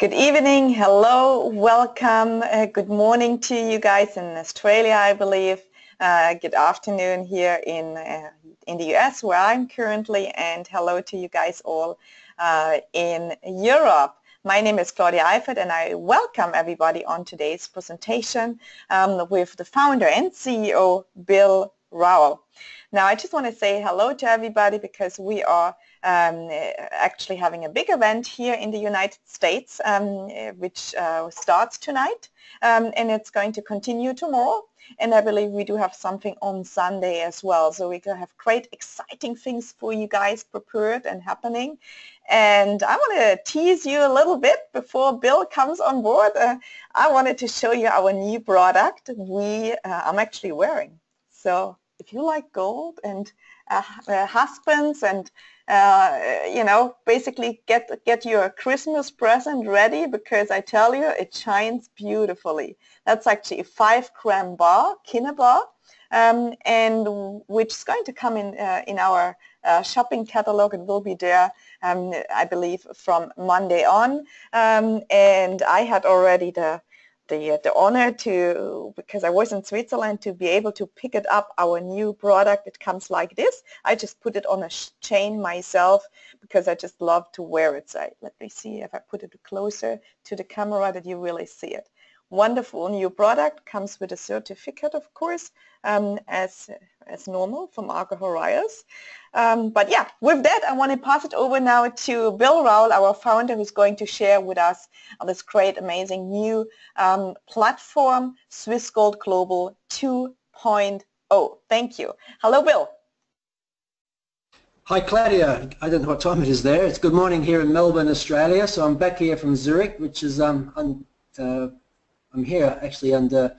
Good evening, hello, welcome, good morning to you guys in Australia, I believe. Good afternoon here in the US where I'm currently, and hello to you guys all in Europe. My name is Claudia Eifert and I welcome everybody on today's presentation with the founder and CEO Bill Rowell. Now I just want to say hello to everybody because we are actually having a big event here in the United States which starts tonight and it's going to continue tomorrow, and I believe we do have something on Sunday as well, so we can have great exciting things for you guys prepared and happening. And I want to tease you a little bit before Bill comes on board. I wanted to show you our new product I'm actually wearing. So if you like gold and husbands and you know, basically get your Christmas present ready, because I tell you it shines beautifully. That's actually a 5-gram bar, Kinna-bar, and which is going to come in our shopping catalog. It will be there, I believe, from Monday on. And I had already the honor to, because I was in Switzerland, to be able to pick it up, our new product. It comes like this. I just put it on a chain myself because I just love to wear it. So let me see if I put it closer to the camera that you really see it. Wonderful new product, comes with a certificate, of course, as normal from Argo Horizons. But yeah, with that, I want to pass it over now to Bill Rowell, our founder, who's going to share with us on this great, amazing new platform, Swiss Gold Global 2.0. Thank you. Hello, Bill. Hi, Claudia. I don't know what time it is there. It's good morning here in Melbourne, Australia. So I'm back here from Zurich, which is I'm here actually under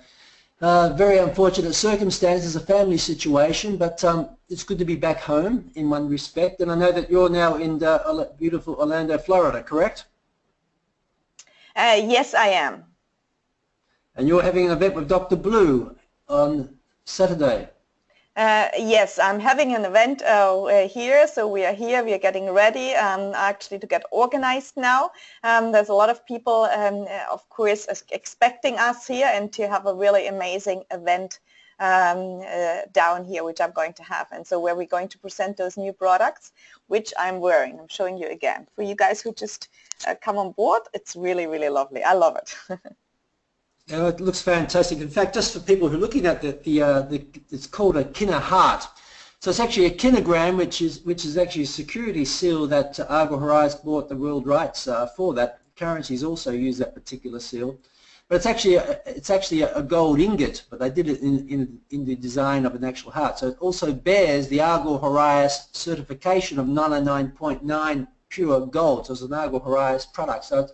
very unfortunate circumstances, a family situation, but it's good to be back home in one respect. And I know that you're now in beautiful Orlando, Florida, correct? Yes, I am. And you're having an event with Dr. Blue on Saturday. Yes, I'm having an event here, so we are here, we are getting ready actually to get organized now. There's a lot of people, of course, expecting us here and to have a really amazing event down here, which I'm going to have. And so where we're going to present those new products, which I'm wearing. I'm showing you again. For you guys who just come on board, it's really, really lovely. I love it. Yeah, it looks fantastic. In fact, just for people who are looking at it's called a Kinna Heart. So it's actually a kilogram, which is actually a security seal that Argo Horizons bought the world rights for. That currencies also use that particular seal, but it's actually a gold ingot, but they did it in the design of an actual heart. So it also bears the Argo Horizons certification of 99.9 pure gold. So it's an Argo Horizons product. So it's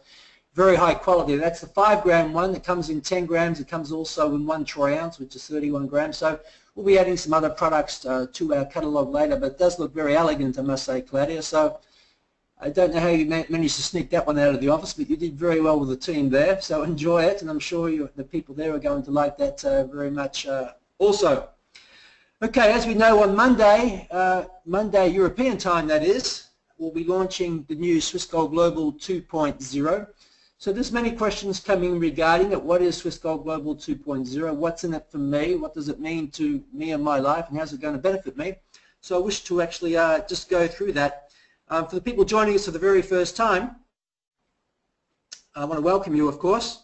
very high quality. That's the 5-gram one that comes in 10 grams. It comes also in 1 troy ounce, which is 31 grams. So we'll be adding some other products to our catalogue later, but it does look very elegant, I must say, Claudia. So I don't know how you managed to sneak that one out of the office, but you did very well with the team there. So enjoy it, and I'm sure the people there are going to like that very much also. Okay, as we know, on Monday European time, that is, we'll be launching the new Swiss Gold Global 2.0. So there's many questions coming regarding it. What is Swiss Gold Global 2.0? What's in it for me? What does it mean to me and my life? And how's it going to benefit me? So I wish to actually just go through that. For the people joining us for the very first time, I want to welcome you, of course.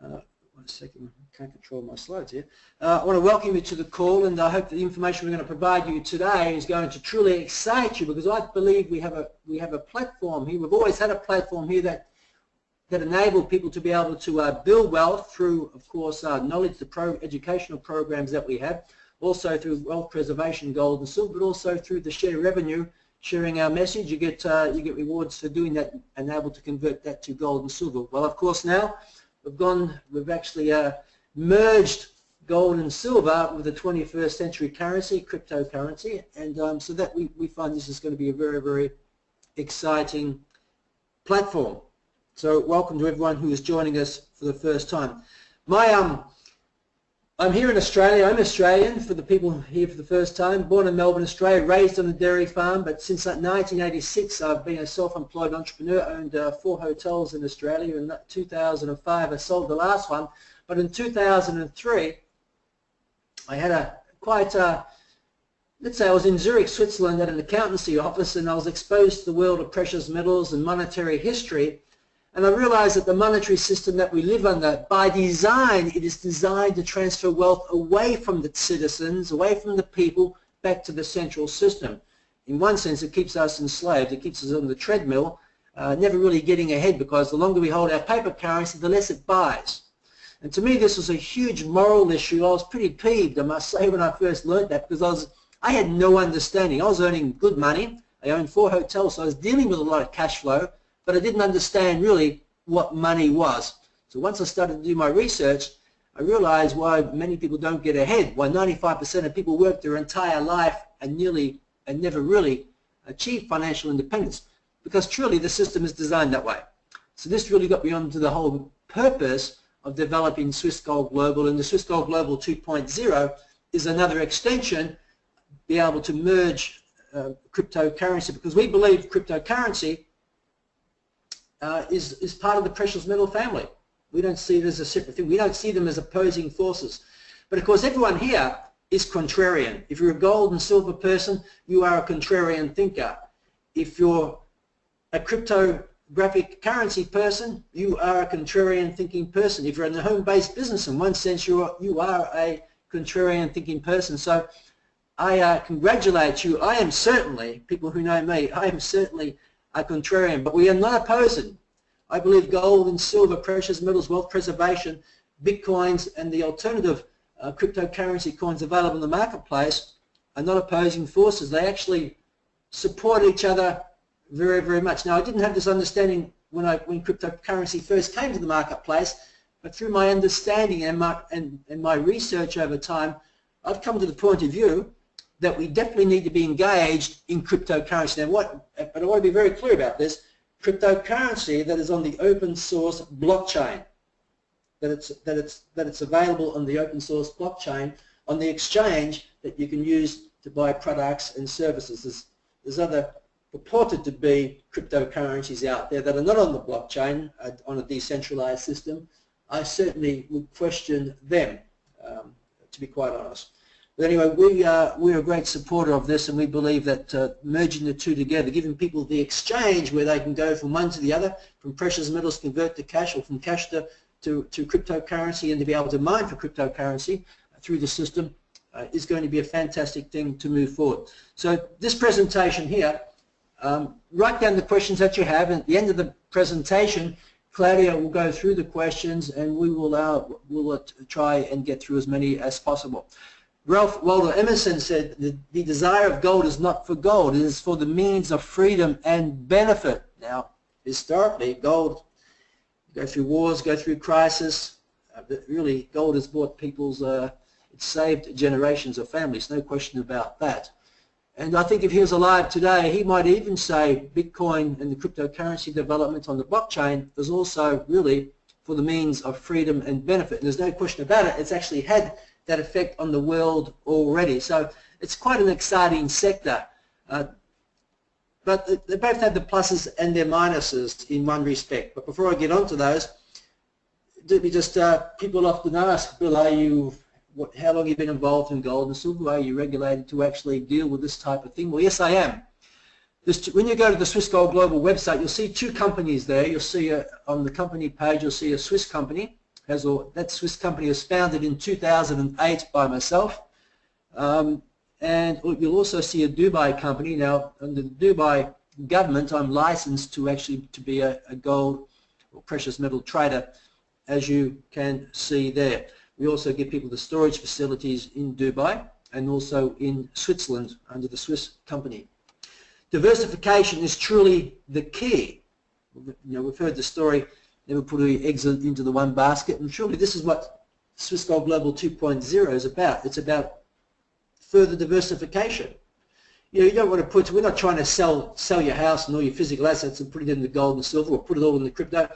One second, I can't control my slides here. I want to welcome you to the call, and I hope that the information we're going to provide you today is going to truly excite you, because I believe we have a platform here. We've always had a platform here that enable people to be able to build wealth through, of course, knowledge, the educational programs that we have, also through wealth preservation, gold and silver, but also through the share revenue, sharing our message. You get rewards for doing that and able to convert that to gold and silver. Well, of course, now we've actually merged gold and silver with the 21st century currency, cryptocurrency, and so that we find this is going to be a very, very exciting platform. So welcome to everyone who is joining us for the first time. I'm here in Australia. I'm Australian, for the people here for the first time. Born in Melbourne, Australia, raised on a dairy farm, but since 1986 I've been a self-employed entrepreneur, owned 4 hotels in Australia. In 2005 I sold the last one, but in 2003 I had a quite, let's say I was in Zurich, Switzerland at an accountancy office, and I was exposed to the world of precious metals and monetary history. And I realized that the monetary system that we live under, by design, it is designed to transfer wealth away from the citizens, away from the people, back to the central system. In one sense, it keeps us enslaved. It keeps us on the treadmill, never really getting ahead, because the longer we hold our paper currency, the less it buys. And to me, this was a huge moral issue. I was pretty peeved, I must say, when I first learned that, because I had no understanding. I was earning good money. I owned 4 hotels, so I was dealing with a lot of cash flow, but I didn't understand really what money was. So once I started to do my research, I realized why many people don't get ahead, why 95% of people work their entire life and never really achieve financial independence, because truly the system is designed that way. So this really got me onto the whole purpose of developing Swiss Gold Global, and the Swiss Gold Global 2.0 is another extension, be able to merge cryptocurrency, because we believe cryptocurrency is part of the precious metal family. We don't see it as a separate thing. We don't see them as opposing forces. But of course, everyone here is contrarian. If you're a gold and silver person, you are a contrarian thinker. If you're a cryptographic currency person, you are a contrarian thinking person. If you're in a home-based business, in one sense, you are a contrarian thinking person. So I congratulate you. I am certainly, people who know me, I am certainly a contrarian, but we are not opposing. I believe gold and silver, precious metals, wealth preservation, bitcoins, and the alternative cryptocurrency coins available in the marketplace are not opposing forces. They actually support each other very, very much. Now, I didn't have this understanding when cryptocurrency first came to the marketplace, but through my understanding and my research over time, I've come to the point of view that we definitely need to be engaged in cryptocurrency. Now, but I want to be very clear about this: cryptocurrency that is on the open source blockchain, that it's available on the open source blockchain on the exchange that you can use to buy products and services. There's other purported to be cryptocurrencies out there that are not on the blockchain, on a decentralized system. I certainly would question them, to be quite honest. But anyway, we are a great supporter of this, and we believe that merging the two together, giving people the exchange where they can go from one to the other, from precious metals convert to cash, or from cash to cryptocurrency, and to be able to mine for cryptocurrency through the system, is going to be a fantastic thing to move forward. So this presentation here, write down the questions that you have, and at the end of the presentation, Claudia will go through the questions, and we will we'll try and get through as many as possible. Ralph Waldo Emerson said, the desire of gold is not for gold, it is for the means of freedom and benefit. Now, historically, gold, go through wars, go through crisis, but really gold has bought people's, it saved generations of families, no question about that. And I think if he was alive today, he might even say Bitcoin and the cryptocurrency development on the blockchain is also really for the means of freedom and benefit. And there's no question about it, it's actually had that effect on the world already. So it's quite an exciting sector. But they both have the pluses and their minuses in one respect. But before I get on to those, people often ask, Bill, how long have you been involved in gold and silver? Are you regulated to actually deal with this type of thing? Well, yes, I am. When you go to the Swiss Gold Global website, you'll see 2 companies there. You'll see on the company page, you'll see a Swiss company. That Swiss company was founded in 2008 by myself. And you'll also see a Dubai company. Now, under the Dubai government, I'm licensed to be a gold or precious metal trader, as you can see there. We also give people the storage facilities in Dubai and also in Switzerland under the Swiss company. Diversification is truly the key. We've heard the story, never put your eggs into the one basket, and surely this is what Swiss Gold Global 2.0 is about. It's about further diversification. You don't want to we're not trying to sell your house and all your physical assets and put it in the gold and silver, or put it all in the crypto.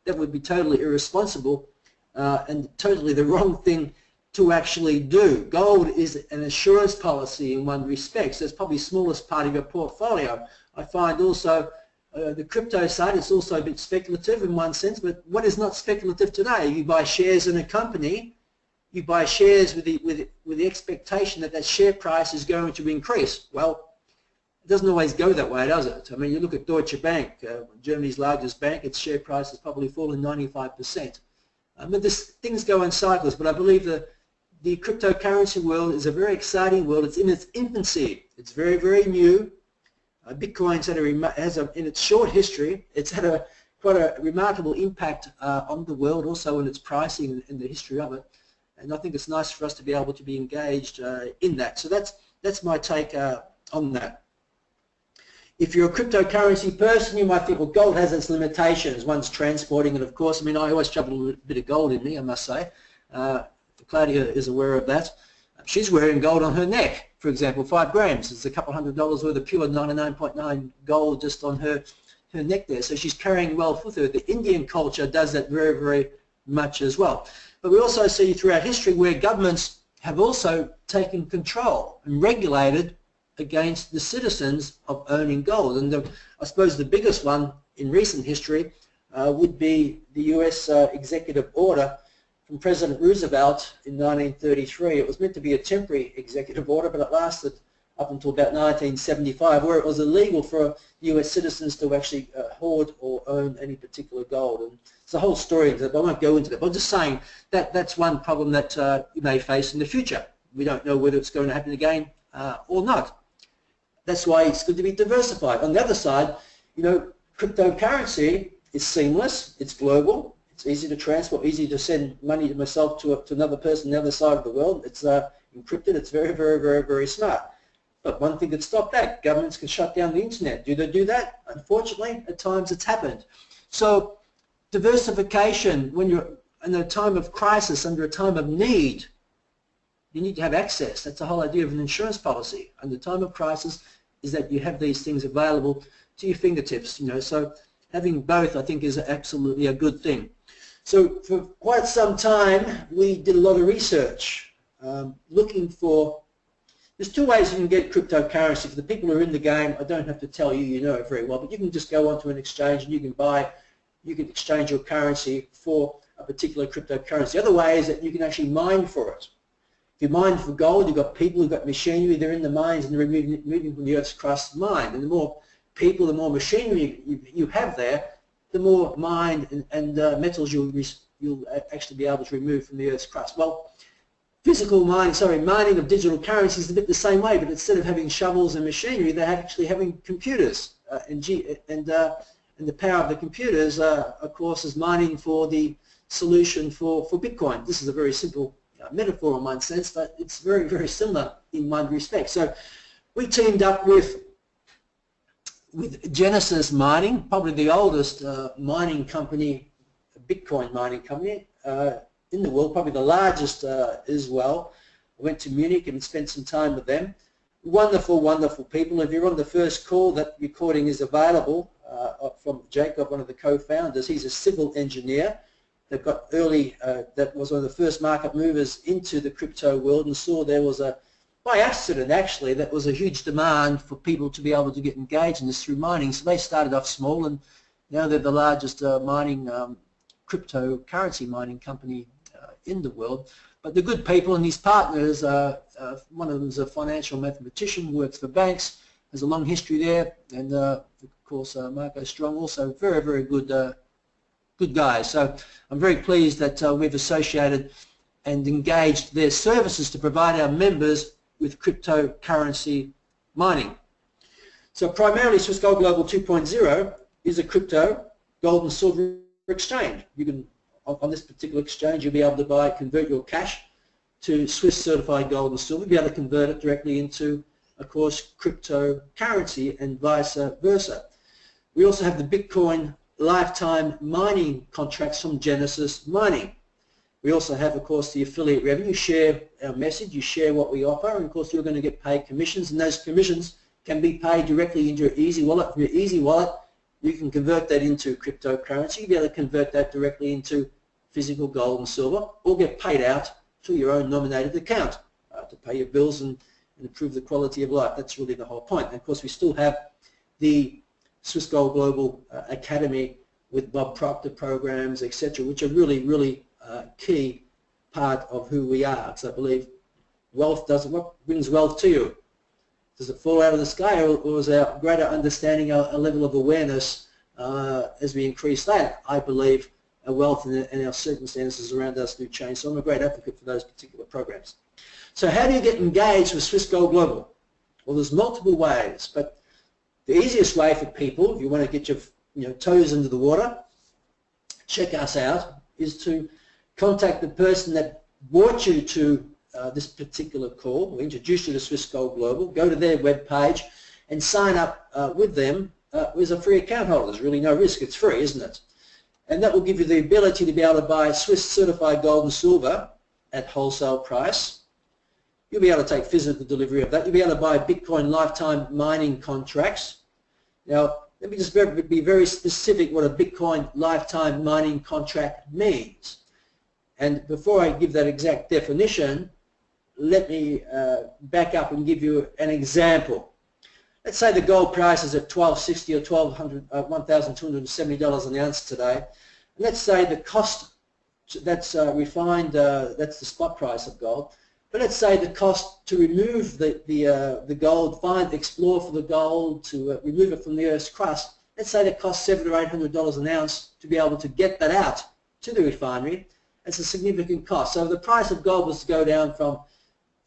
That would be totally irresponsible and totally the wrong thing to actually do. Gold is an insurance policy in one respect, so it's probably the smallest part of your portfolio. I find also the crypto side, it's also a bit speculative in one sense, but what is not speculative today? You buy shares in a company, you buy shares with the expectation that that share price is going to increase. Well, it doesn't always go that way, does it? I mean, you look at Deutsche Bank, Germany's largest bank, its share price has probably fallen 95%. But things go in cycles, but I believe that the cryptocurrency world is a very exciting world. It's in its infancy. It's very, very new. Bitcoin's in its short history, it's had quite a remarkable impact on the world, also in its pricing and the history of it. And I think it's nice for us to be able to be engaged in that. So that's my take on that. If you're a cryptocurrency person, you might think, well, gold has its limitations. One's transporting it, of course. I mean, I always travel with a bit of gold in me, I must say. Claudia is aware of that. She's wearing gold on her neck, for example, 5 grams. It's a couple $100 worth of pure 99.9 gold just on her neck there. So she's carrying wealth with her. The Indian culture does that very, very much as well. But we also see throughout history where governments have also taken control and regulated against the citizens of owning gold. And I suppose the biggest one in recent history would be the US executive order from President Roosevelt in 1933. It was meant to be a temporary executive order, but it lasted up until about 1975, where it was illegal for US citizens to actually hoard or own any particular gold. And it's a whole story, but I won't go into that. But I'm just saying that that's one problem that you may face in the future. We don't know whether it's going to happen again or not. That's why it's good to be diversified. On the other side, you know, cryptocurrency is seamless, it's global, it's easy to transport, easy to send money to myself to another person on the other side of the world. It's encrypted, it's very, very, very, very smart. But one thing could stop that. Governments can shut down the internet. Do they do that? Unfortunately, at times it's happened. So diversification, when you're in a time of crisis, under a time of need, you need to have access. That's the whole idea of an insurance policy. And the time of crisis is that you have these things available to your fingertips. You know, so having both, I think, is absolutely a good thing. So for quite some time, we did a lot of research looking for. There's 2 ways you can get cryptocurrency. For the people who are in the game, I don't have to tell you, you know it very well, but you can just go onto an exchange and you can exchange your currency for a particular cryptocurrency. The other way is that you can actually mine for it. If you mine for gold, you've got people, you've got machinery, they're in the mines and they're moving from the Earth's crust mined. And the more people, the more machinery you have there, the more mined and metals you'll actually be able to remove from the Earth's crust. Well, mining of digital currency is a bit the same way, but instead of having shovels and machinery, they're actually having computers. And the power of the computers, of course, is mining for the solution for Bitcoin. This is a very simple metaphor in one sense, but it's very, very similar in one respect. So we teamed up with Genesis Mining, probably the oldest mining company, Bitcoin mining company in the world, probably the largest as well. I went to Munich and spent some time with them. Wonderful, wonderful people. If you're on the first call, that recording is available from Jacob, one of the co-founders. He's a civil engineer. They've got that was one of the first market movers into the crypto world, and saw there was by accident actually, that was a huge demand for people to be able to get engaged in this through mining. So they started off small, and now they're the largest cryptocurrency mining company in the world. But the good people and his partners, one of them is a financial mathematician, works for banks, has a long history there, and of course Marco Strong, also very, very good good guys. So I'm very pleased that we've associated and engaged their services to provide our members with cryptocurrency mining. So primarily Swiss Gold Global 2.0 is a crypto gold and silver exchange. You can, on this particular exchange, you'll be able to convert your cash to Swiss certified gold and silver, be able to convert it directly into, of course, cryptocurrency and vice versa. We also have the Bitcoin lifetime mining contracts from Genesis Mining. We also have, of course, the affiliate revenue. You share our message, you share what we offer, and of course you're going to get paid commissions, and those commissions can be paid directly into your Easy Wallet. From your Easy Wallet, you can convert that into cryptocurrency. You'll be able to convert that directly into physical gold and silver, or get paid out to your own nominated account to pay your bills and improve the quality of life. That's really the whole point. And of course, we still have the Swiss Gold Global Academy with Bob Proctor programs, etc., which are really, really key part of who we are. Because I believe wealth doesn't, what brings wealth to you? Does it fall out of the sky, or is our greater understanding, a level of awareness as we increase that? I believe our wealth and our circumstances around us do change. So I'm a great advocate for those particular programs. So how do you get engaged with Swiss Gold Global? Well, there's multiple ways, but the easiest way for people, if you want to get your toes into the water, check us out, is to contact the person that brought you to this particular call. We introduced you to Swiss Gold Global. Go to their webpage and sign up with them as a free account holder. There's really no risk. It's free, isn't it? And that will give you the ability to be able to buy Swiss certified gold and silver at wholesale price. You'll be able to take physical delivery of that. You'll be able to buy Bitcoin lifetime mining contracts. Now, let me just be very specific what a Bitcoin lifetime mining contract means. And before I give that exact definition, let me back up and give you an example. Let's say the gold price is at $1,260 or $1,270 an ounce today. And let's say the cost, that's refined, that's the spot price of gold. But let's say the cost to remove the gold, explore for the gold, to remove it from the Earth's crust, let's say that costs $700 or $800 an ounce to be able to get that out to the refinery. It's a significant cost. So if the price of gold was to go down from,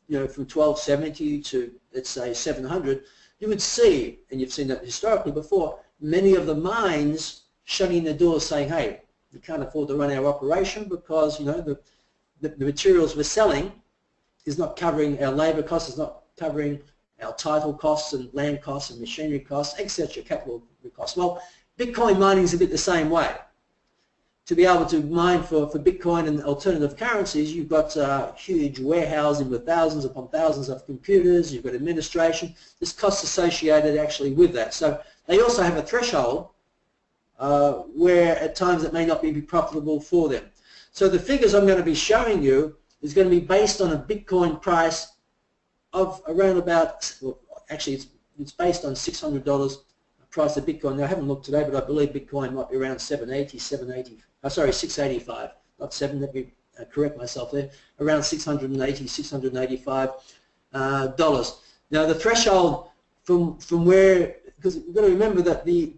from $1,270 to, let's say, $700, you would see, and you've seen that historically before, many of the mines shutting their doors saying, hey, we can't afford to run our operation because, the materials we're selling is not covering our labour costs, is not covering our title costs and land costs and machinery costs, etc., capital costs. Well, Bitcoin mining is a bit the same way. To be able to mine for Bitcoin and alternative currencies, you've got huge warehousing with thousands upon thousands of computers, you've got administration, there's costs associated actually with that. So they also have a threshold where at times it may not be profitable for them. So the figures I'm going to be showing you is going to be based on a Bitcoin price of around about, well, actually it's based on $600 price of Bitcoin. Now I haven't looked today, but I believe Bitcoin might be around 685, not 7, let me correct myself there, around $680, $685 dollars. Now the threshold from where, because we've got to remember that the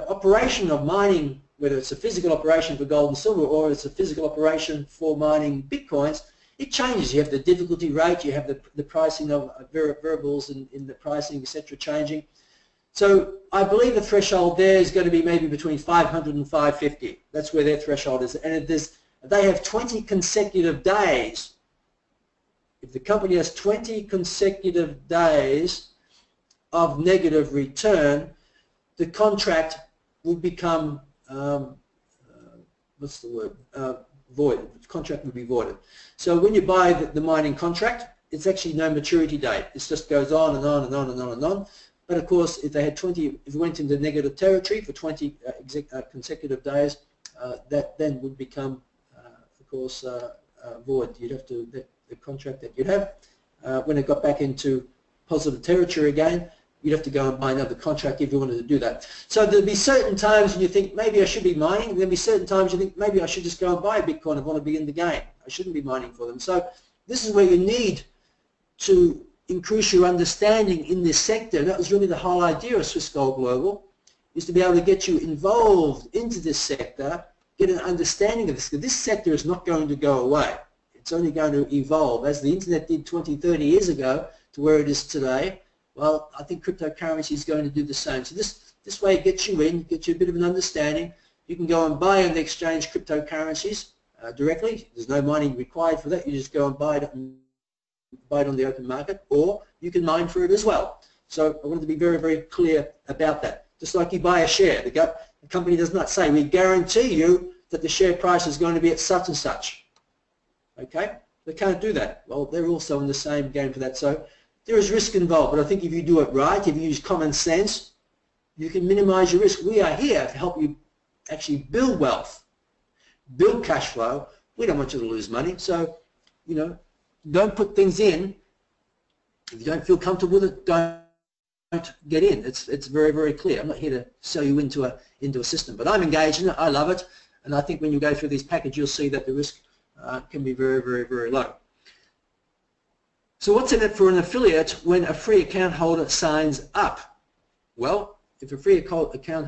operation of mining, whether it's a physical operation for gold and silver or it's a physical operation for mining Bitcoins, it changes. You have the difficulty rate, you have the pricing of variables in the pricing, etc., changing. So I believe the threshold there is going to be maybe between 500 and 550. That's where their threshold is. And they have 20 consecutive days. If the company has 20 consecutive days of negative return, the contract will become, what's the word, void. The contract will be voided. So when you buy the mining contract, it's actually no maturity date. It just goes on and on and on and on and on. But of course, if they had if it went into negative territory for 20 consecutive days, that then would become, of course, void. You'd have to, the contract that you'd have, when it got back into positive territory again, you'd have to go and buy another contract if you wanted to do that. So there'll be certain times when you think, maybe I should be mining. There'll be certain times you think, maybe I should just go and buy a Bitcoin if I want to be in the game. I shouldn't be mining for them. So this is where you need to increase your understanding in this sector. And that was really the whole idea of Swiss Gold Global, is to be able to get you involved into this sector, get an understanding of this. This sector is not going to go away. It's only going to evolve. As the internet did 20, 30 years ago to where it is today, well, I think cryptocurrency is going to do the same. So this way it gets you in, gets you a bit of an understanding. You can go and buy on the exchange cryptocurrencies directly. There's no mining required for that. You just go and buy it on the open market, or you can mine for it as well. So I wanted to be very, very clear about that. Just like you buy a share, the company does not say, we guarantee you that the share price is going to be at such and such. Okay? They can't do that. Well, they're also in the same game for that. So there is risk involved, but I think if you do it right, if you use common sense, you can minimize your risk. We are here to help you actually build wealth, build cash flow. We don't want you to lose money. So you know, don't put things in. If you don't feel comfortable with it, don't get in. It's very, very clear. I'm not here to sell you into a system, but I'm engaged in it. I love it, and I think when you go through these packages, you'll see that the risk can be very, very, very low. So what's in it for an affiliate when a free account holder signs up? Well, if a free account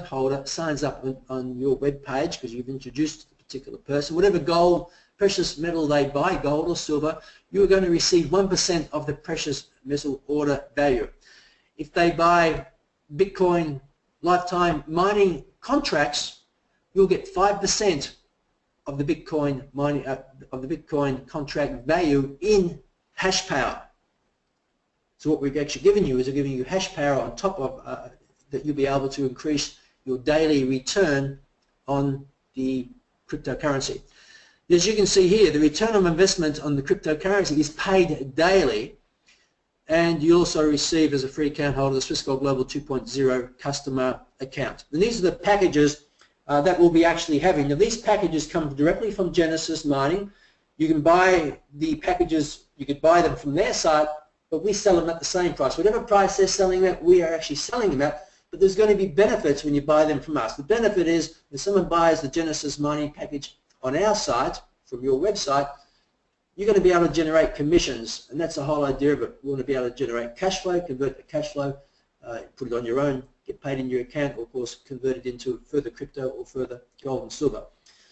holder signs up on your web page because you've introduced a particular person, whatever gold, precious metal they buy, gold or silver, you're going to receive 1% of the precious metal order value. If they buy Bitcoin lifetime mining contracts, you'll get 5% of the Bitcoin mining Bitcoin contract value in hash power. So what we've actually given you is we're giving you hash power on top of that you'll be able to increase your daily return on the cryptocurrency. As you can see here, the return on investment on the cryptocurrency is paid daily, and you also receive as a free account holder the Swiss Gold Global 2.0 customer account. And these are the packages that we'll be actually having. Now these packages come directly from Genesis Mining. You can buy the packages, you could buy them from their site, but we sell them at the same price. Whatever price they're selling at, we are actually selling them at, but there's going to be benefits when you buy them from us. The benefit is when someone buys the Genesis Mining package on our site, from your website, you're going to be able to generate commissions, and that's the whole idea of it. We want to be able to generate cash flow, convert the cash flow, put it on your own, get paid in your account, or of course convert it into further crypto or further gold and silver.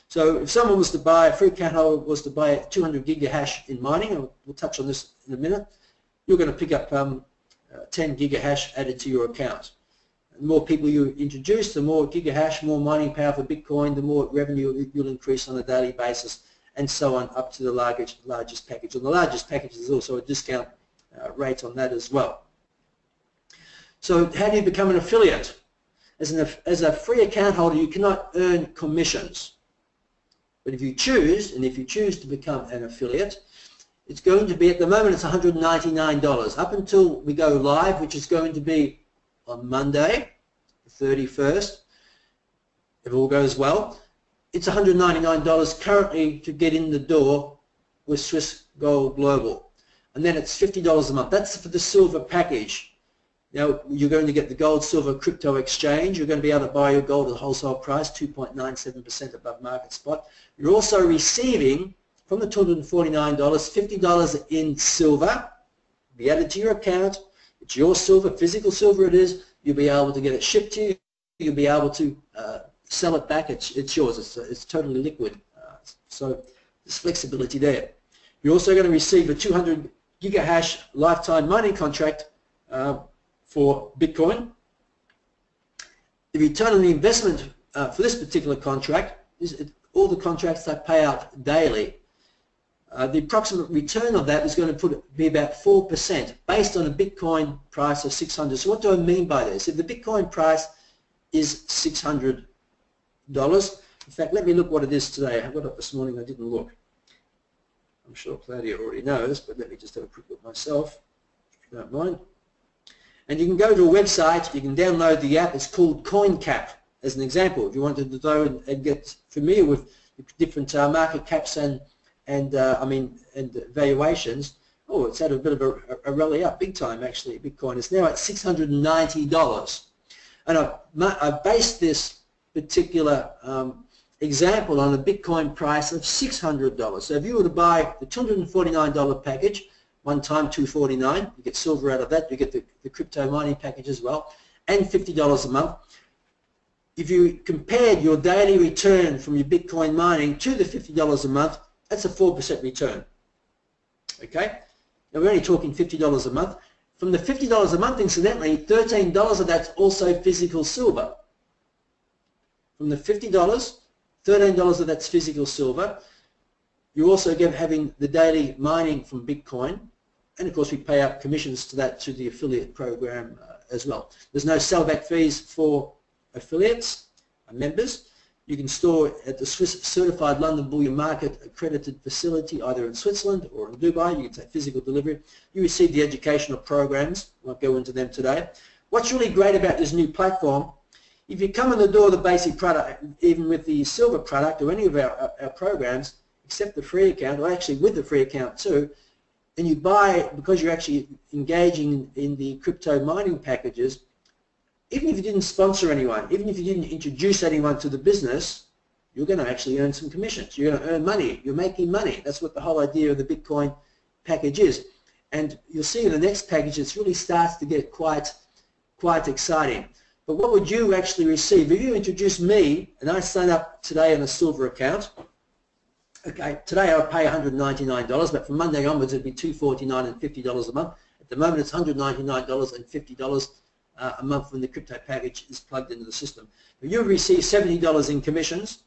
So if someone was to buy, a free account holder was to buy 200 gigahash in mining, and we'll touch on this in a minute, you're going to pick up 10 gigahash added to your account. The more people you introduce, the more gigahash, more mining power for Bitcoin, the more revenue you'll increase on a daily basis, and so on up to the largest package. And the largest package is also a discount rate on that as well. So how do you become an affiliate? As a free account holder, you cannot earn commissions. But if you choose, to become an affiliate, it's going to be, at the moment it's $199. Up until we go live, which is going to be on Monday, the 31st, if all goes well, it's $199 currently to get in the door with Swiss Gold Global. And then it's $50 a month. That's for the silver package. Now, you're going to get the gold, silver, crypto exchange. You're going to be able to buy your gold at the wholesale price, 2.97% above market spot. You're also receiving, from the $249, $50 in silver, be added to your account. It's your silver, physical silver it is. You'll be able to get it shipped to you. You'll be able to sell it back. It's yours. It's totally liquid. So there's flexibility there. You're also going to receive a 200 gigahash lifetime mining contract for Bitcoin. The return on the investment for this particular contract is all the contracts that pay out daily. The approximate return of that is going to be about 4% based on a Bitcoin price of 600. So what do I mean by this? If the Bitcoin price is $600, in fact, let me look what it is today. I got up this morning, I didn't look. I'm sure Claudia already knows, but let me just have a quick look myself, if you don't mind. And you can go to a website, you can download the app, it's called CoinCap, as an example. If you wanted to go and get familiar with different market caps and valuations, oh, it's had a bit of a rally up, big time actually. Bitcoin is now at $690. And I've based this particular example on a Bitcoin price of $600. So if you were to buy the $249 package, one time $249, you get silver out of that, you get the crypto mining package as well, and $50 a month. If you compared your daily return from your Bitcoin mining to the $50 a month, that's a 4% return. Okay? Now we're only talking $50 a month. From the $50 a month, incidentally, $13 of that's also physical silver. From the $50, $13 of that's physical silver. You're also having the daily mining from Bitcoin, and of course we pay out commissions to that to the affiliate program as well. There's no sellback fees for affiliates, members. You can store at the Swiss Certified London Bullion Market accredited facility either in Switzerland or in Dubai. You can take physical delivery. You receive the educational programs. I won't go into them today. What's really great about this new platform, if you come in the door of the basic product, even with the silver product or any of our programs, accept the free account, or actually with the free account too, and you buy, because you're actually engaging in the crypto mining packages, even if you didn't sponsor anyone, even if you didn't introduce anyone to the business, you're going to actually earn some commissions. You're going to earn money. You're making money. That's what the whole idea of the Bitcoin package is. And you'll see in the next package, it really starts to get quite exciting. But what would you actually receive? If you introduce me, and I sign up today on a silver account, okay, today I'll pay $199, but from Monday onwards it'd be $249 and $50 a month. At the moment it's $199 and $50 a month when the crypto package is plugged into the system. But you'll receive $70 in commissions,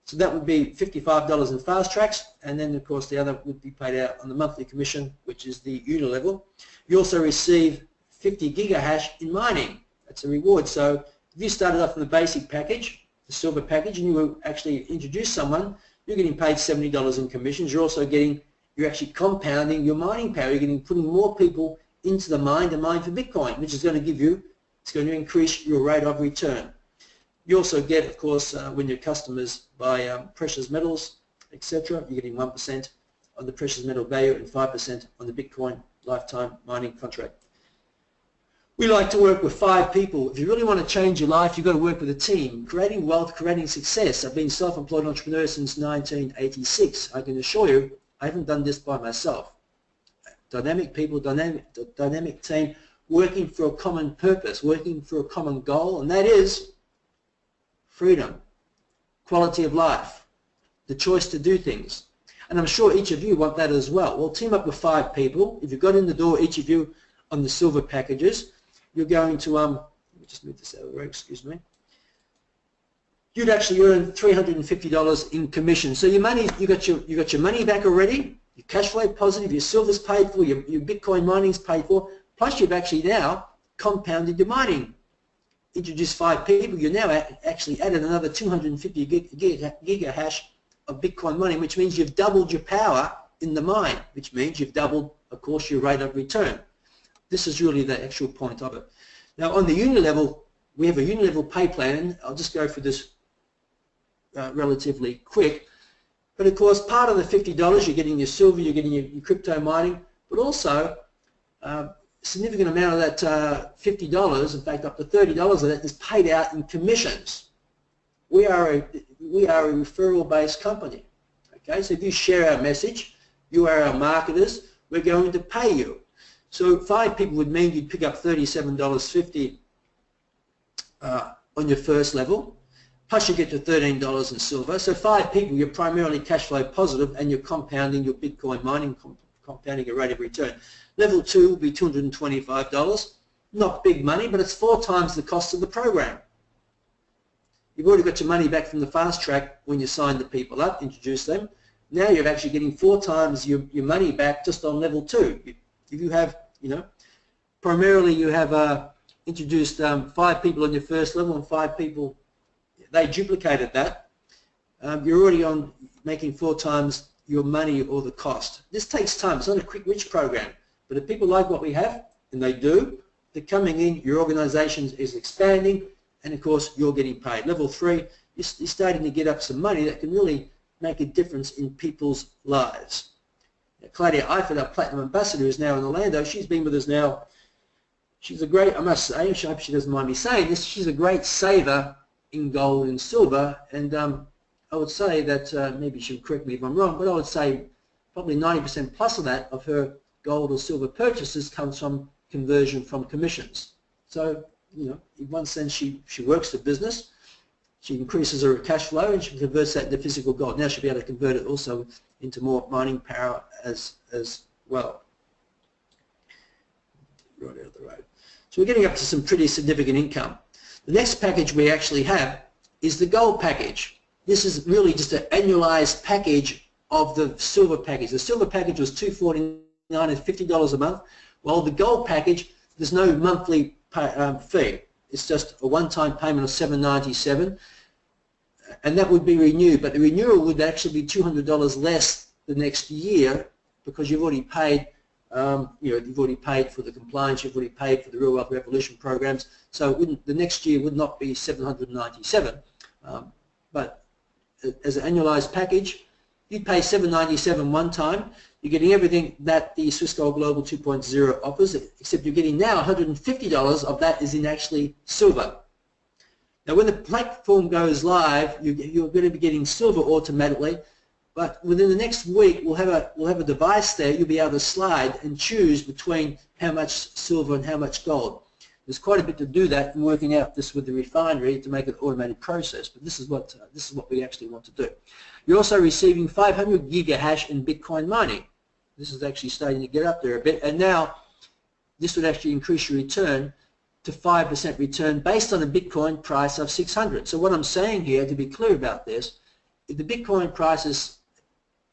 so that would be $55 in fast tracks, and then of course the other would be paid out on the monthly commission, which is the unilevel. You also receive 50 gigahash in mining. That's a reward. So if you started off in the basic package, the silver package, and you will actually introduce someone, you're getting paid $70 in commissions. You're also getting, you're actually compounding your mining power. You're putting more people into the mine to mine for Bitcoin, which is going to give you, it's going to increase your rate of return. You also get, of course, when your customers buy precious metals, etc., you're getting 1% on the precious metal value and 5% on the Bitcoin lifetime mining contract. We like to work with 5 people. If you really want to change your life, you've got to work with a team. Creating wealth, creating success. I've been self-employed entrepreneur since 1986. I can assure you, I haven't done this by myself. Dynamic people, dynamic team, working for a common purpose, working for a common goal, and that is freedom, quality of life, the choice to do things. And I'm sure each of you want that as well. We'll team up with 5 people. If you've got in the door, each of you on the silver packages, you're going to, let me just move this out of the way, excuse me. You'd actually earn $350 in commission. So your money, you got your money back already, your cash flow positive, your silver's paid for, your Bitcoin mining's paid for, plus you've actually now compounded your mining. Introduced 5 people, you're now actually added another 250 gigahash of Bitcoin mining, which means you've doubled your power in the mine, which means you've doubled, of course, your rate of return. This is really the actual point of it. Now on the unilevel, we have a unilevel pay plan. I'll just go through this relatively quick. But of course, part of the $50, you're getting your silver, you're getting your crypto mining, but also a significant amount of that $50, in fact up to $30 of that is paid out in commissions. We are a referral-based company. Okay, so if you share our message, you are our marketers, we're going to pay you. So 5 people would mean you'd pick up $37.50 on your first level, plus you get your $13 in silver. So 5 people, you're primarily cash flow positive and you're compounding your Bitcoin mining, compounding your rate of return. Level 2 will be $225. Not big money, but it's 4 times the cost of the program. You've already got your money back from the fast track when you sign the people up, introduce them. Now you're actually getting 4 times your money back just on level 2. If you have, primarily you have introduced 5 people on your first level and 5 people, they duplicated that. You're already on making 4 times your money or the cost. This takes time. It's not a quick rich program. But if people like what we have, and they do, they're coming in, your organization is expanding, and of course you're getting paid. Level 3, you're starting to get up some money that can really make a difference in people's lives. Claudia Eifert, our Platinum Ambassador, is now in Orlando. She's been with us now. She's a great, I must say, I hope she doesn't mind me saying this, she's a great saver in gold and silver, and I would say that, maybe she'll correct me if I'm wrong, but I would say probably 90% plus of that, of her gold or silver purchases, comes from conversion from commissions. So, in one sense she works the business, she increases her cash flow and she converts that into physical gold. Now she'll be able to convert it also into more mining power as well. Right out of the road. So we're getting up to some pretty significant income. The next package we actually have is the gold package. This is really just an annualized package of the silver package. The silver package was $249 and $50 a month, while the gold package, there's no monthly fee. It's just a one-time payment of $797, and that would be renewed, but the renewal would actually be $200 less the next year because you've already paid, you've already paid for the compliance, you've already paid for the Real Wealth Revolution programs, so the next year would not be $797, but as an annualized package, You'd pay $7.97 one time. You're getting everything that the Swiss Gold Global 2.0 offers, except you're getting now $150 of that is in actually silver. Now when the platform goes live, you're going to be getting silver automatically, but within the next week we'll have a device there. You'll be able to slide and choose between how much silver and how much gold. There's quite a bit to do that and working out this with the refinery to make it an automated process, but this is what we actually want to do. You're also receiving 500 gigahash in Bitcoin mining. This is actually starting to get up there a bit, and now this would actually increase your return to 5% return based on a Bitcoin price of 600. So what I'm saying here, to be clear about this, if the Bitcoin price is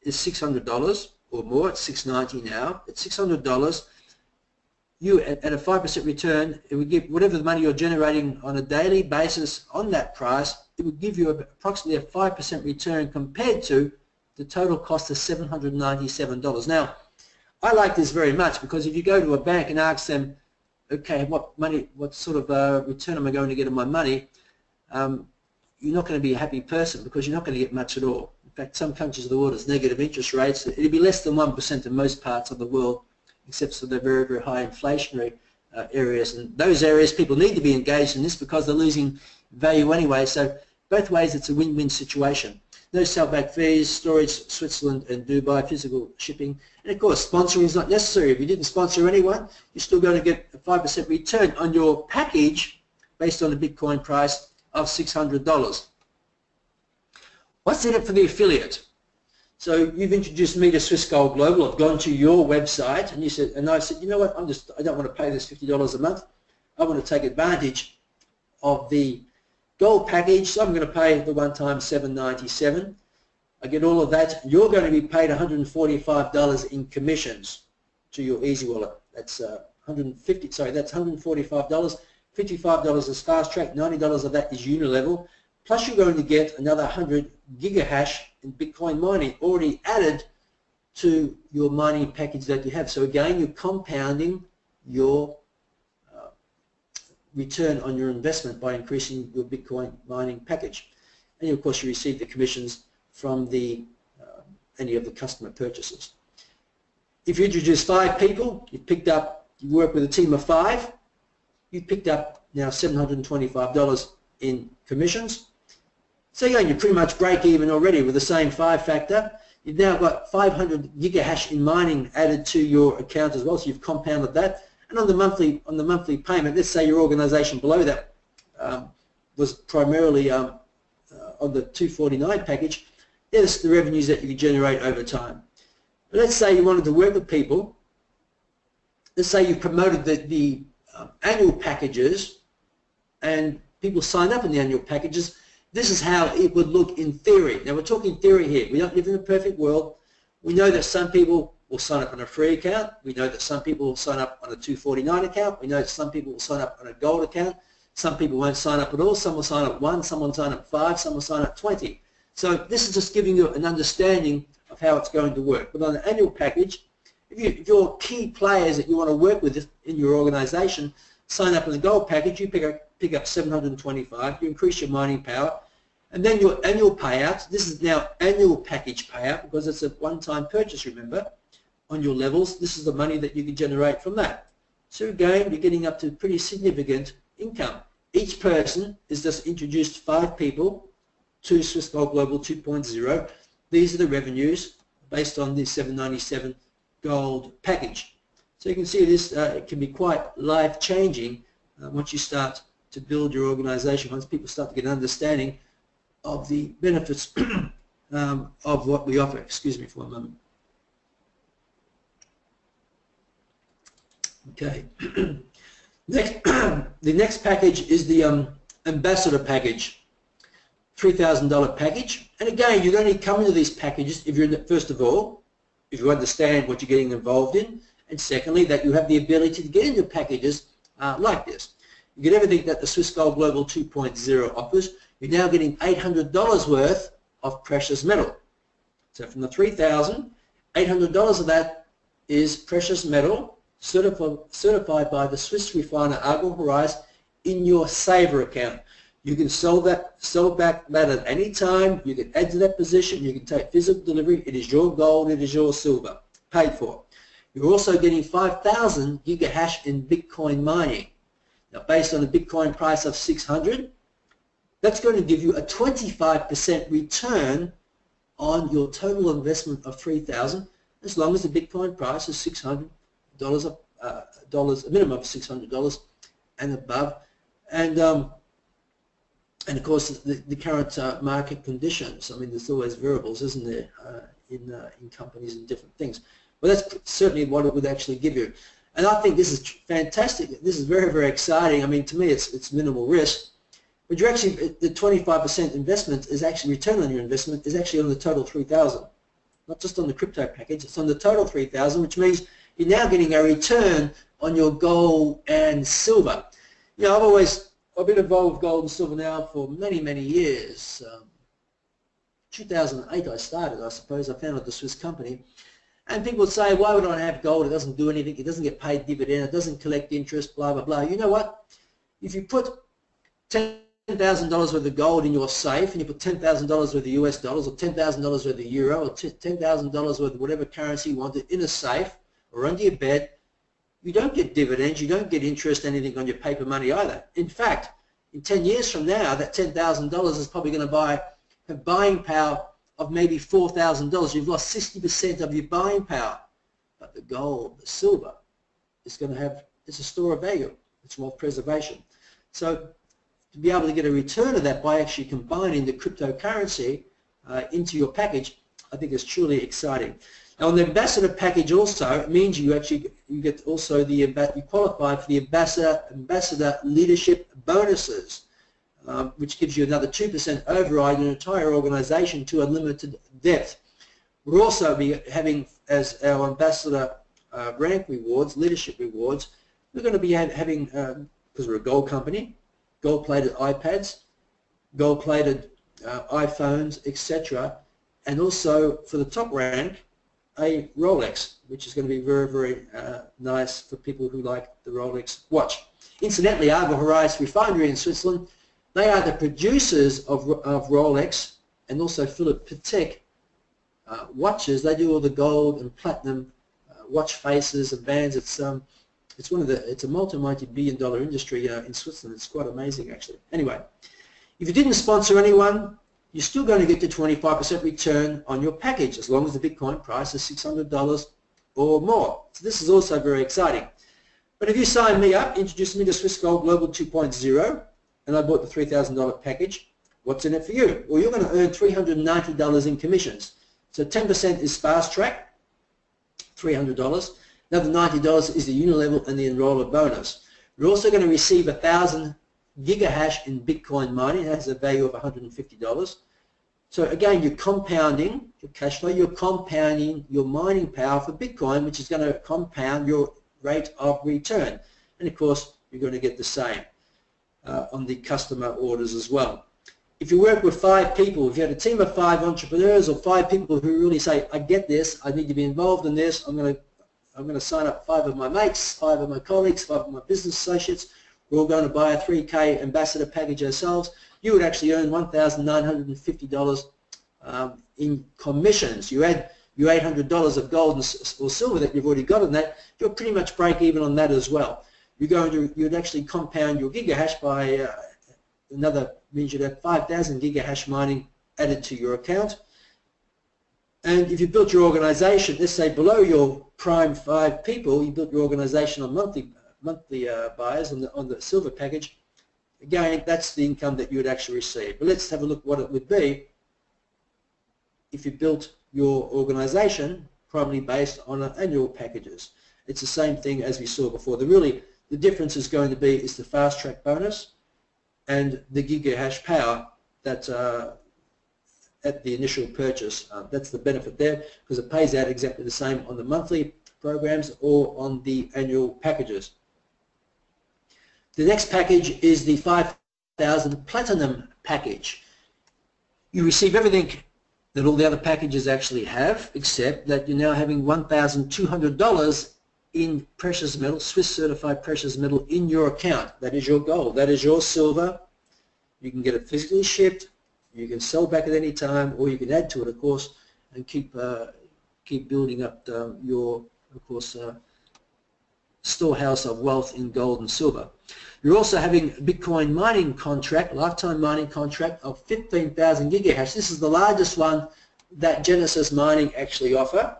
$600 or more, it's $690 now, at $600, you at a 5% return, it would give whatever the money you're generating on a daily basis on that price, it would give you approximately a 5% return compared to the total cost of $797. Now, I like this very much because if you go to a bank and ask them, okay, what sort of return am I going to get on my money, you're not going to be a happy person because you're not going to get much at all. In fact, some countries of the world has negative interest rates. It'll be less than 1% in most parts of the world, except for the very, very high inflationary areas. And those areas, people need to be engaged in this because they're losing value anyway. So both ways, it's a win-win situation. No sellback fees, storage, Switzerland and Dubai, physical shipping. And of course, sponsoring is not necessary. If you didn't sponsor anyone, you're still going to get a 5% return on your package based on a Bitcoin price of $600. What's in it for the affiliate? So you've introduced me to Swiss Gold Global. I've gone to your website and I said, you know what, I don't want to pay this $50 a month. I want to take advantage of the gold package, so I'm going to pay the one-time $797. I get all of that. You're going to be paid $145 in commissions to your Easy Wallet. That's that's $145. $55 is fast track, $90 of that is unilevel. Plus you're going to get another 100 gigahash in Bitcoin mining already added to your mining package that you have. So again, you're compounding your return on your investment by increasing your Bitcoin mining package. And of course you receive the commissions from any of the customer purchases. If you introduce 5 people, you work with a team of 5, you picked up now $725 in commissions. So again, you pretty much break even already with the same 5 factor. You've now got 500 gigahash in mining added to your account as well, so you've compounded that. And on the monthly payment, let's say your organisation below that was primarily on the 249 package, there's the revenues that you can generate over time. But let's say you wanted to work with people. Let's say you promoted the annual packages and people signed up in the annual packages. This is how it would look in theory. Now we're talking theory here. We don't live in a perfect world. We know that some people will sign up on a free account. We know that some people will sign up on a 249 account. We know that some people will sign up on a gold account. Some people won't sign up at all. Some will sign up 1, some will sign up 5, some will sign up 20. So this is just giving you an understanding of how it's going to work. But on an annual package, if your key players that you want to work with in your organisation sign up on the gold package, you pick up 725, you increase your mining power, and then your annual payout, this is now annual package payout because it's a one-time purchase, remember, on your levels. This is the money that you can generate from that. So again, you're getting up to pretty significant income. Each person is just introduced 5 people to Swiss Gold Global 2.0. These are the revenues based on this 797 gold package. So you can see this, it can be quite life-changing once you start to build your organisation, once people start to get an understanding of the benefits of what we offer. Excuse me for a moment. Okay. The next package is the Ambassador package, $3,000 package. And again, you only come into these packages if you're, first of all, if you understand what you're getting involved in, and secondly, that you have the ability to get into packages like this. You get everything that the Swiss Gold Global 2.0 offers. You're now getting $800 worth of precious metal. So from the $3,000, $800 of that is precious metal certified by the Swiss refiner Argo Horizon in your saver account. You can sell back that at any time. You can add to that position. You can take physical delivery. It is your gold. It is your silver. Paid for. You're also getting 5,000 gigahash in Bitcoin mining. Now, based on the Bitcoin price of 600, that's going to give you a 25% return on your total investment of 3,000, as long as the Bitcoin price is $600, a minimum of $600 and above. And of course, the current market conditions. I mean, there's always variables, isn't there, in companies and different things. But that's certainly what it would actually give you. And I think this is fantastic. This is very, very exciting. I mean, to me, it's minimal risk. But you're actually, the 25% investment is actually, return on your investment is actually on the total 3,000. Not just on the crypto package, it's on the total 3,000, which means you're now getting a return on your gold and silver. You know, I've been involved with gold and silver now for many, many years. 2008 I started, I suppose. I founded the Swiss company. And people would say, why would I have gold? It doesn't do anything. It doesn't get paid dividend. It doesn't collect interest, blah, blah, blah. You know what? If you put $10,000 worth of gold in your safe and you put $10,000 worth of US dollars or $10,000 worth of euro or $10,000 worth of whatever currency you wanted in a safe or under your bed, you don't get dividends, you don't get interest, anything on your paper money either. In fact, in 10 years from now, that $10,000 is probably going to have buying power of maybe $4,000. You've lost 60% of your buying power. But the gold, the silver, is going to have, it's a store of value. It's wealth preservation. So to be able to get a return of that by actually combining the cryptocurrency into your package, I think is truly exciting. Now, on the ambassador package also, it means you get also you qualify for the ambassador leadership bonuses, which gives you another 2% override in an entire organization to unlimited depth. We'll also be having, as our ambassador rank rewards, leadership rewards, we're going to be having, because we're a gold company, gold-plated iPads, gold-plated iPhones, etc., and also for the top rank, a Rolex, which is going to be very, very nice for people who like the Rolex watch. Incidentally, Argo Horizon Refinery in Switzerland, they are the producers of Rolex and also Philippe Patek watches. They do all the gold and platinum watch faces and bands. It's a multi-billion-dollar industry in Switzerland. It's quite amazing, actually. Anyway, if you didn't sponsor anyone, you're still going to get the 25% return on your package as long as the Bitcoin price is $600 or more. So this is also very exciting. But if you sign me up, introduce me to Swiss Gold Global 2.0, and I bought the $3,000 package, what's in it for you? Well, you're going to earn $390 in commissions. So 10% is fast track, $300. Another $90 is the unilevel and the enroller bonus. You're also going to receive 1,000 gigahash in Bitcoin mining. It has a value of $150. So again, you're compounding your cash flow, you're compounding your mining power for Bitcoin, which is going to compound your rate of return. And of course, you're going to get the same on the customer orders as well. If you work with 5 people, if you had a team of 5 entrepreneurs or 5 people who really say, I get this, I need to be involved in this, I'm going to sign up 5 of my mates, 5 of my colleagues, 5 of my business associates, we're all going to buy a 3K ambassador package ourselves, you would actually earn $1,950 in commissions. You add your $800 of gold or silver that you've already got in that, you'll pretty much break even on that as well. You'd actually compound your gigahash by another, means you'd have 5,000 gigahash mining added to your account. And if you built your organization, let's say below your prime 5 people, you built your organization on monthly buyers on the silver package, again, that's the income that you would actually receive. But let's have a look what it would be if you built your organization primarily based on annual packages. It's the same thing as we saw before. The difference is going to be is the fast track bonus and the gigahash power that at the initial purchase. That's the benefit there, because it pays out exactly the same on the monthly programs or on the annual packages. The next package is the 5,000 Platinum package. You receive everything that all the other packages actually have, except that you're now having $1,200 in precious metal, Swiss certified precious metal in your account. That is your gold, that is your silver, You can get it physically shipped, you can sell back at any time, or you can add to it, of course, and keep building up your, of course, storehouse of wealth in gold and silver. You're also having a Bitcoin mining contract, lifetime mining contract of 15,000 gigahash. This is the largest one that Genesis Mining actually offer.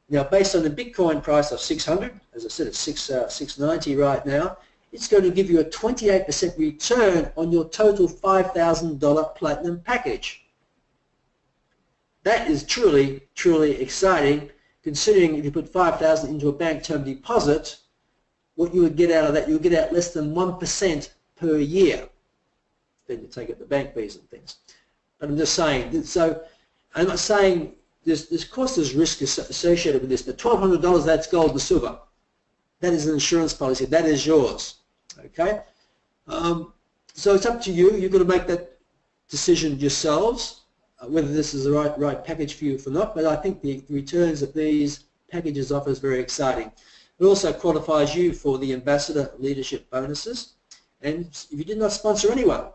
Now, based on the Bitcoin price of 600, as I said, it's 690 right now, it's going to give you a 28% return on your total $5,000 platinum package. That is truly, truly exciting, considering if you put $5,000 into a bank term deposit, what you would get out of that, you would get out less than 1% per year. Then you take out the bank fees and things. But I'm just saying, so I'm not saying of course there's risk associated with this, but $1,200, that's gold and silver. That is an insurance policy. That is yours. Okay? So it's up to you. You've got to make that decision yourselves, whether this is the right package for you or not. But I think the returns that these packages offer is very exciting. It also qualifies you for the ambassador leadership bonuses. And if you did not sponsor anyone,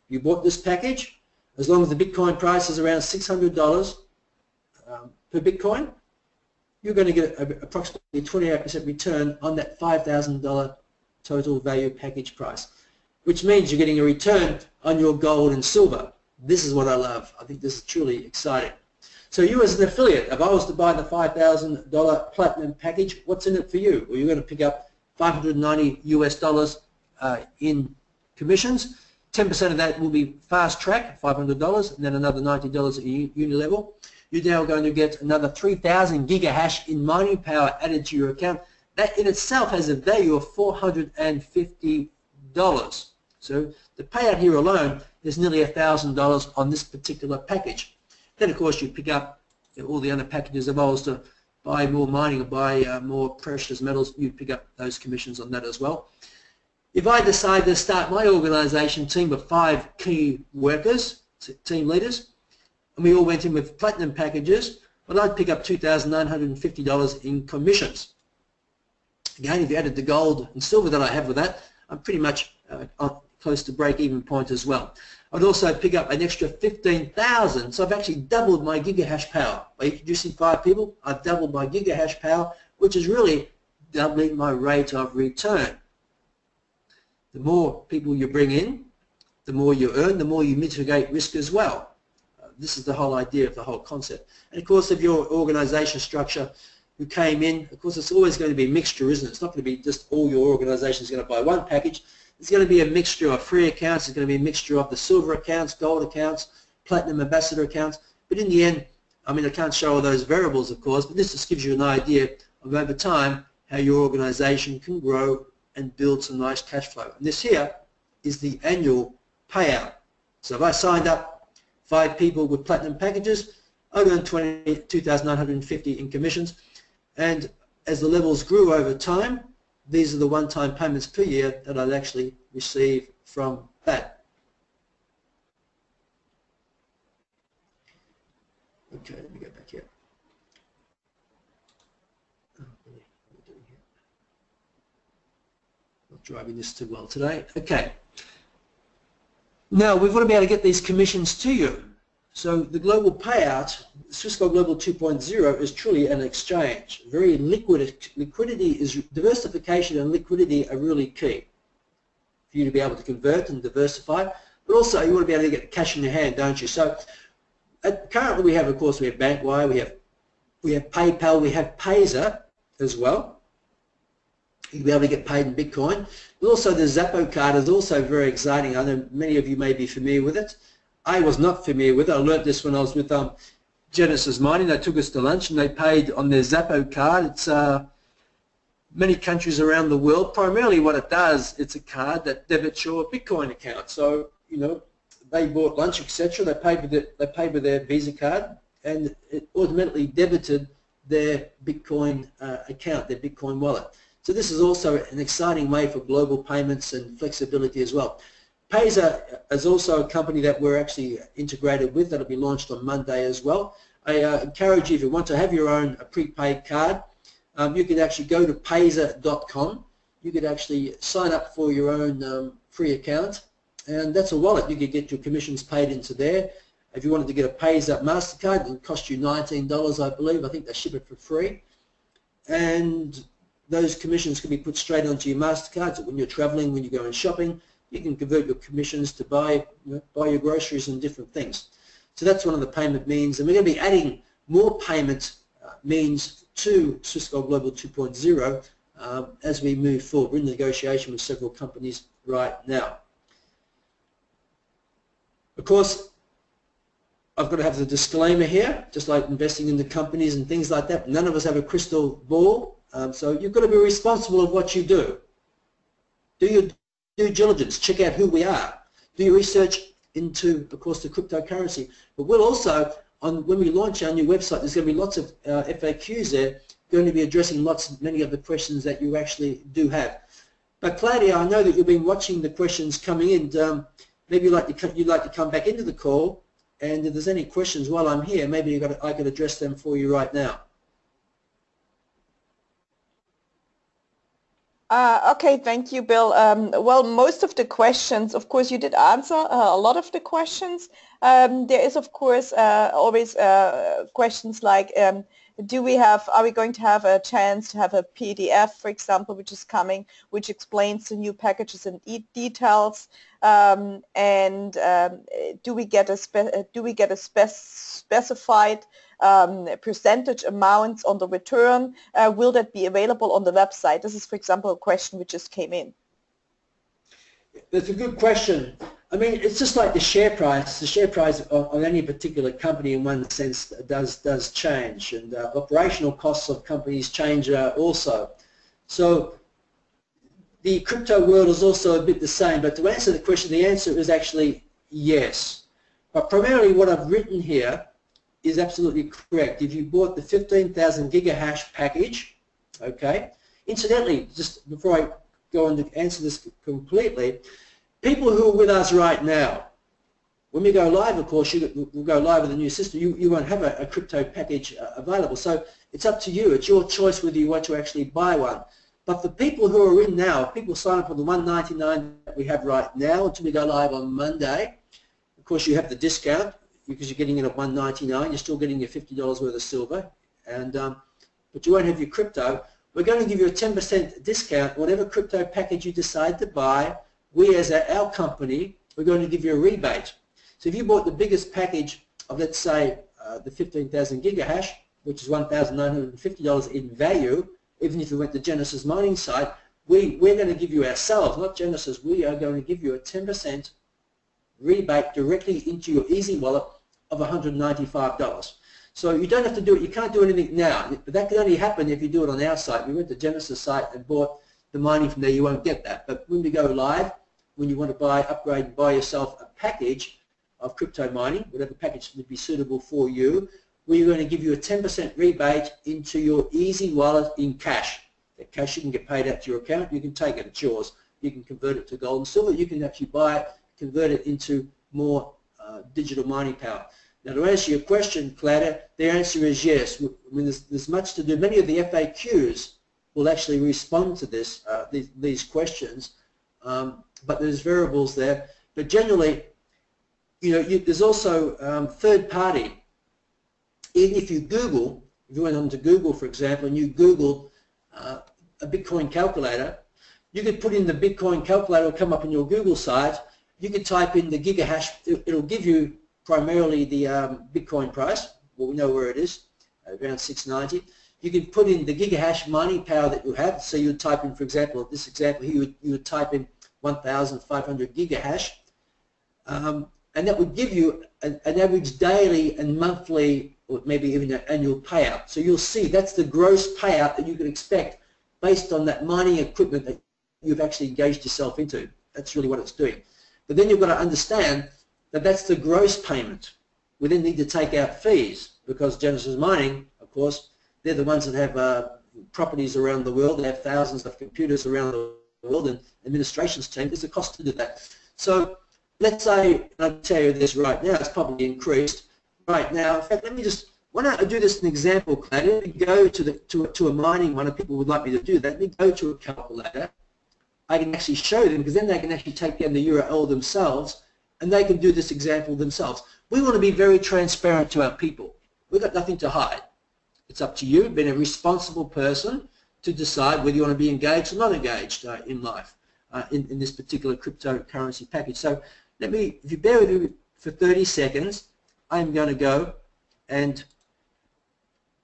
you bought this package, as long as the Bitcoin price is around $600 per Bitcoin, you're going to get approximately 28% return on that $5,000 total value package price, which means you're getting a return on your gold and silver. This is what I love. I think this is truly exciting. So you as an affiliate, if I was to buy the $5,000 platinum package, what's in it for you? Well, you're going to pick up $590 US in commissions. 10% of that will be fast track, $500, and then another $90 at uni level. You're now going to get another 3,000 gigahash in mining power added to your account. That in itself has a value of $450. So the payout here alone is nearly $1,000 on this particular package. Then of course you pick up all the other packages. If I was to buy more mining or buy more precious metals, you'd pick up those commissions on that as well. If I decide to start my organization team of 5 key workers, team leaders, and we all went in with platinum packages, well, I'd pick up $2,950 in commissions. Again, if you added the gold and silver that I have with that, I'm pretty much close to break-even point as well. I'd also pick up an extra 15,000, so I've actually doubled my gigahash power. By introducing 5 people, I've doubled my gigahash power, which is really doubling my rate of return. The more people you bring in, the more you earn, the more you mitigate risk as well. This is the whole idea of the whole concept. And of course, if your organization structure who came in, of course, it's always going to be a mixture, isn't it? It's not going to be just all your organization is going to buy one package. It's going to be a mixture of free accounts. It's going to be a mixture of the silver accounts, gold accounts, platinum ambassador accounts. But in the end, I mean, I can't show all those variables, of course, but this just gives you an idea of over time how your organization can grow and build some nice cash flow. And this here is the annual payout. So if I signed up 5 people with platinum packages, I earned $2,950 in commissions, and as the levels grew over time, these are the one-time payments per year that I'd actually receive from that. Okay, let me go back here. Not driving this too well today. Okay. Now, we've got to be able to get these commissions to you. So the global payout, Swissquote Global 2.0, is truly an exchange. Very liquid. Liquidity is, diversification and liquidity are really key for you to be able to convert and diversify. But also, you want to be able to get cash in your hand, don't you? So currently we have, of course, we have Bankwire, we have PayPal, we have Payza as well. You'll be able to get paid in Bitcoin. But also the Zappo card is also very exciting. I know many of you may be familiar with it. I was not familiar with it. I learned this when I was with Genesis Mining. They took us to lunch and they paid on their Zappo card. It's many countries around the world. Primarily what it does, it's a card that debits your Bitcoin account. So, you know, they bought lunch, etc. They paid with their Visa card, and it automatically debited their Bitcoin account, their Bitcoin wallet. So this is also an exciting way for global payments and flexibility as well. Payza is also a company that we're actually integrated with. That'll be launched on Monday as well. I encourage you, if you want to have your own prepaid card, you could actually go to payza.com. You could actually sign up for your own free account, and that's a wallet. You could get your commissions paid into there. If you wanted to get a Pays Up MasterCard, it would cost you $19, I believe. I think they ship it for free. And those commissions can be put straight onto your MasterCard. So when you're traveling, when you're going shopping, you can convert your commissions to buy your groceries and different things. So that's one of the payment means. And we're going to be adding more payment means to Swissquote Global 2.0 as we move forward. We're in negotiation with several companies right now. Of course, I've got to have the disclaimer here, just like investing in the companies and things like that. None of us have a crystal ball, so you've got to be responsible of what you do. Do your due diligence, check out who we are. Do your research into, of course, the cryptocurrency. But we'll also, when we launch our new website, there's going to be lots of FAQs there, going to be addressing many of the questions that you actually do have. But Claudia, I know that you've been watching the questions coming in. Maybe you'd like to come back into the call, and if there's any questions while I'm here, maybe I could address them for you right now. Okay, thank you, Bill. Well, most of the questions, of course, you did answer a lot of the questions. There is, of course, always questions like, are we going to have a chance to have a PDF, for example, which is coming, which explains the new packages in details, and do we get a specified percentage amounts on the return? Will that be available on the website? This is, for example, a question which just came in. That's a good question. I mean, it's just like the share price. The share price on any particular company, in one sense, does change, and operational costs of companies change also. So the crypto world is also a bit the same. But to answer the question, the answer is actually yes. But primarily, what I've written here is absolutely correct. If you bought the 15,000 gigahash package, okay. Incidentally, just before I go on to answer this completely, people who are with us right now, when we go live, of course, we'll go live with a new system, you won't have a crypto package available. So it's up to you. It's your choice whether you want to actually buy one. But for people who are in now, people sign up for the $199 that we have right now until we go live on Monday. Of course, you have the discount because you're getting it at $199. You're still getting your $50 worth of silver, and but you won't have your crypto. We're going to give you a 10% discount. Whatever crypto package you decide to buy, we as our company, we're going to give you a rebate. So if you bought the biggest package of, let's say, the 15,000 gigahash, which is $1,950 in value, even if you went to Genesis mining site, we're going to give you ourselves, not Genesis, we are going to give you a 10% rebate directly into your Easy Wallet of $195. So you don't have to do it, you can't do anything now, but that can only happen if you do it on our site. We went to Genesis site and bought the mining from there, you won't get that. But when we go live, when you want to upgrade and buy yourself a package of crypto mining, whatever package would be suitable for you, we're going to give you a 10% rebate into your Easy Wallet in cash. That cash you can get paid out to your account, you can take it, it's yours. You can convert it to gold and silver, you can actually buy it, convert it into more digital mining power. Now, to answer your question, Claudia, the answer is yes. I mean, there's much to do. Many of the FAQs will actually respond to this, these questions, but there's variables there. But generally, there's also third party. Even if you Google, if you went onto Google, for example, and you Google a Bitcoin calculator, you could put in the Bitcoin calculator, it'll come up on your Google site. You could type in the gigahash, it'll give you primarily the Bitcoin price. Well, we know where it is, around 690. You can put in the gigahash mining power that you have. So you would type in, for example, this example here, you would type in 1,500 gigahash, and that would give you an average daily and monthly, or maybe even an annual payout. So you'll see that's the gross payout that you can expect based on that mining equipment that you've actually engaged yourself into. That's really what it's doing. But then you've got to understand that that's the gross payment. We then need to take out fees because Genesis Mining, of course, they're the ones that have properties around the world. They have thousands of computers around the world and administration's team. There's a cost to do that. So let's say, and I'll tell you this right now, it's probably increased right now. In fact, why don't I do this as an example, Claudia? Let me go to a mining one, and people would like me to do that. Let me go to a calculator. I can actually show them, because then they can actually take down the URL themselves and they can do this example themselves. We want to be very transparent to our people. We've got nothing to hide. It's up to you, being a responsible person, to decide whether you want to be engaged or not engaged in life in this particular cryptocurrency package. So let me, if you bear with me for 30 seconds, I'm going to go and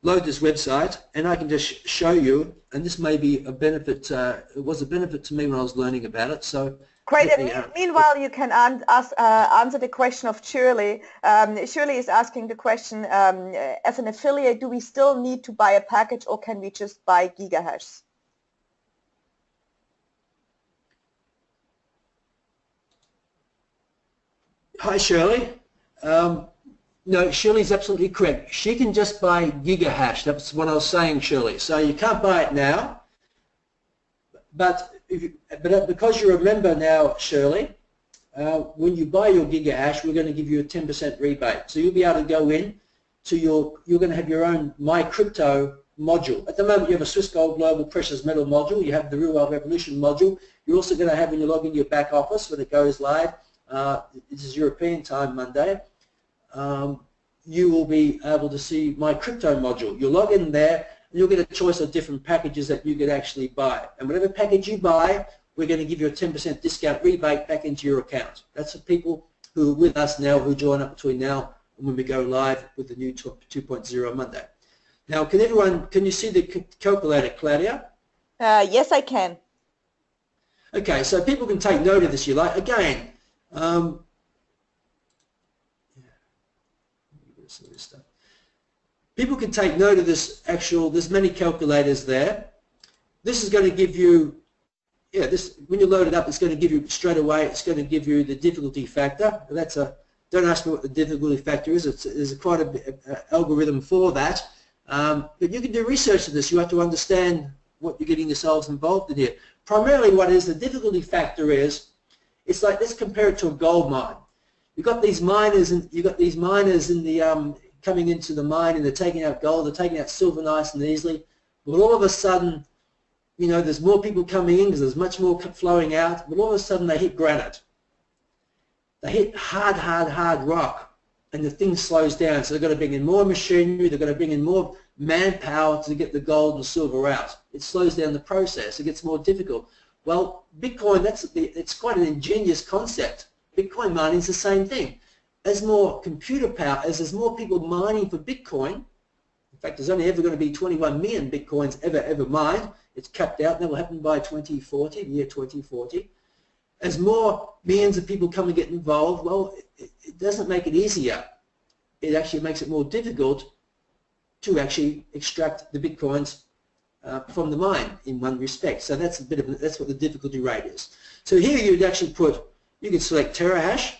load this website, and I can just show you, and this may be a benefit, it was a benefit to me when I was learning about it. So great. Meanwhile, you can answer the question of Shirley. Shirley is asking the question, as an affiliate, do we still need to buy a package, or can we just buy gigahash? Hi, Shirley. No, Shirley's absolutely correct. She can just buy gigahash. That's what I was saying, Shirley. So you can't buy it now, but because you're a member now, Shirley, when you buy your gigahash, we're going to give you a 10% rebate. So you'll be able to go in to you're going to have your own My Crypto module. At the moment, you have a Swiss Gold Global Precious Metal module. You have the Real World Revolution module. You're also going to have, when you log into your back office when it goes live, this is European time, Monday, you will be able to see My Crypto module. You'll log in there, and you'll get a choice of different packages that you could actually buy. And whatever package you buy, we're going to give you a 10% discount rebate back into your account. That's for people who are with us now, who join up between now and when we go live with the new 2.0 Monday. Now, can you see the calculator, Claudia? Yes, I can. Okay, so people can take note of this, you like. Again, people can take note of this there's many calculators there. This is going to give you, when you load it up, it's going to give you straight away, it's going to give you the difficulty factor. Don't ask me what the difficulty factor is, there's quite an algorithm for that. But you can do research on this. You have to understand what you're getting yourselves involved in here. Primarily what is the difficulty factor is, it's like, let's compare it to a gold mine. You've got these miners in the coming into the mine, and they're taking out gold, they're taking out silver nice and easily, but all of a sudden, there's more people coming in because there's much more flowing out, but all of a sudden they hit granite. They hit hard rock, and the thing slows down. So they've got to bring in more machinery, they've got to bring in more manpower to get the gold and silver out. It slows down the process, it gets more difficult. Well, Bitcoin, it's quite an ingenious concept. Bitcoin mining is the same thing. As more computer power, as there's more people mining for Bitcoin, in fact, there's only ever going to be 21 million Bitcoins ever mined. It's capped out, and that will happen by 2040, the year 2040. As more millions of people come and get involved, well, it doesn't make it easier. It actually makes it more difficult to actually extract the Bitcoins from the mine in one respect. So that's that's what the difficulty rate is. So here you'd actually you can select terahash.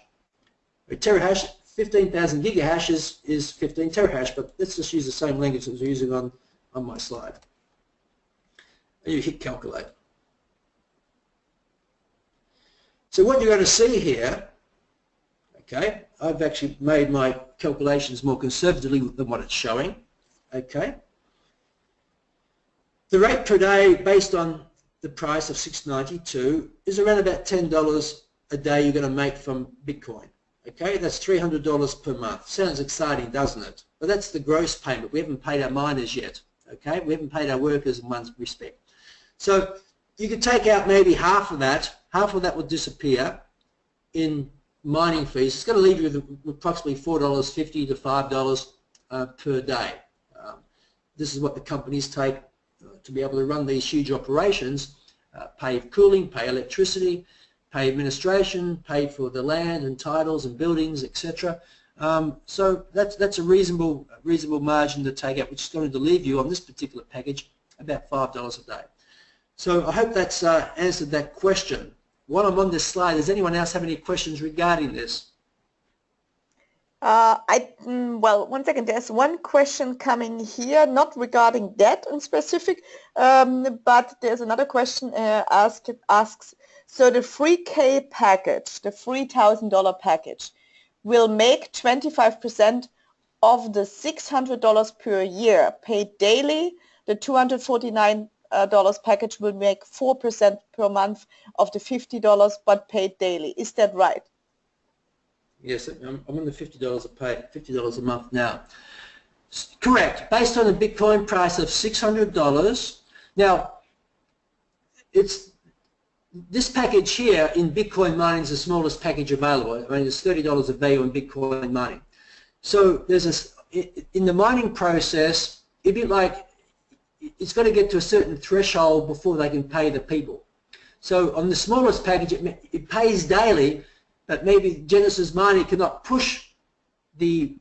A terahash, 15,000 gigahash is 15 terahash, but let's just use the same language that we're using on my slide. And you hit calculate. So what you're going to see here, okay, I've actually made my calculations more conservatively than what it's showing, okay. The rate per day based on the price of $6.92 is around about $10 a day you're going to make from Bitcoin. Okay, that's $300 per month. Sounds exciting, doesn't it? But that's the gross payment. We haven't paid our miners yet. Okay, we haven't paid our workers in one respect. So you could take out maybe half of that. Half of that will disappear in mining fees. It's going to leave you with approximately $4.50 to $5 per day. This is what the companies take to be able to run these huge operations, pay cooling, pay electricity, pay administration, pay for the land and titles and buildings, etc. So that's a reasonable margin to take out, which is going to leave you on this particular package about $5 a day. So I hope that's answered that question. While I'm on this slide, does anyone else have any questions regarding this? Well, one second, there's one question coming here, not regarding that in specific, but there's another question asks, so the 3K package, the $3,000 package, will make 25% of the $600 per year paid daily, the $249 $25 package will make 4% per month of the $50 but paid daily. Is that right? Yes, I'm on the $50 a pay, $50 a month now. Correct. Based on a Bitcoin price of $600. Now, this package here in Bitcoin mining is the smallest package available. I mean, it's $30 of value in Bitcoin mining. So in the mining process, it'd be like it's got to get to a certain threshold before they can pay the people. So on the smallest package, it pays daily, but maybe Genesis Mining cannot push the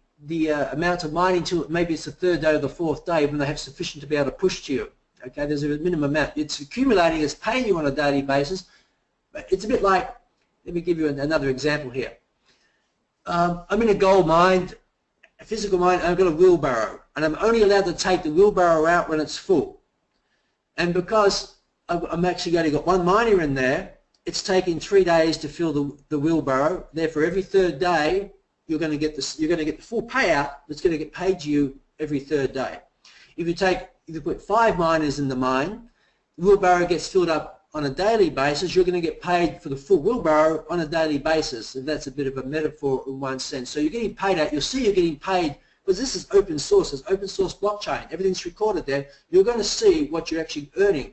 amount of mining to maybe it's the third day or the fourth day when they have sufficient to be able to push to you. Okay, there's a minimum amount. It's accumulating, it's paying you on a daily basis, but it's a bit like, let me give you another example here. I'm in a gold mine, a physical mine, I've got a wheelbarrow, and I'm only allowed to take the wheelbarrow out when it's full. And because I'm actually only got one miner in there, it's taking 3 days to fill the wheelbarrow. Therefore, every third day, you're going to get the full payout that's going to get paid to you every third day. If you put 5 miners in the mine, the wheelbarrow gets filled up on a daily basis, you're going to get paid for the full wheelbarrow on a daily basis. And that's a bit of a metaphor in one sense. So you're getting paid out. You'll see you're getting paid because this is open source. It's open source blockchain. Everything's recorded there. You're going to see what you're actually earning.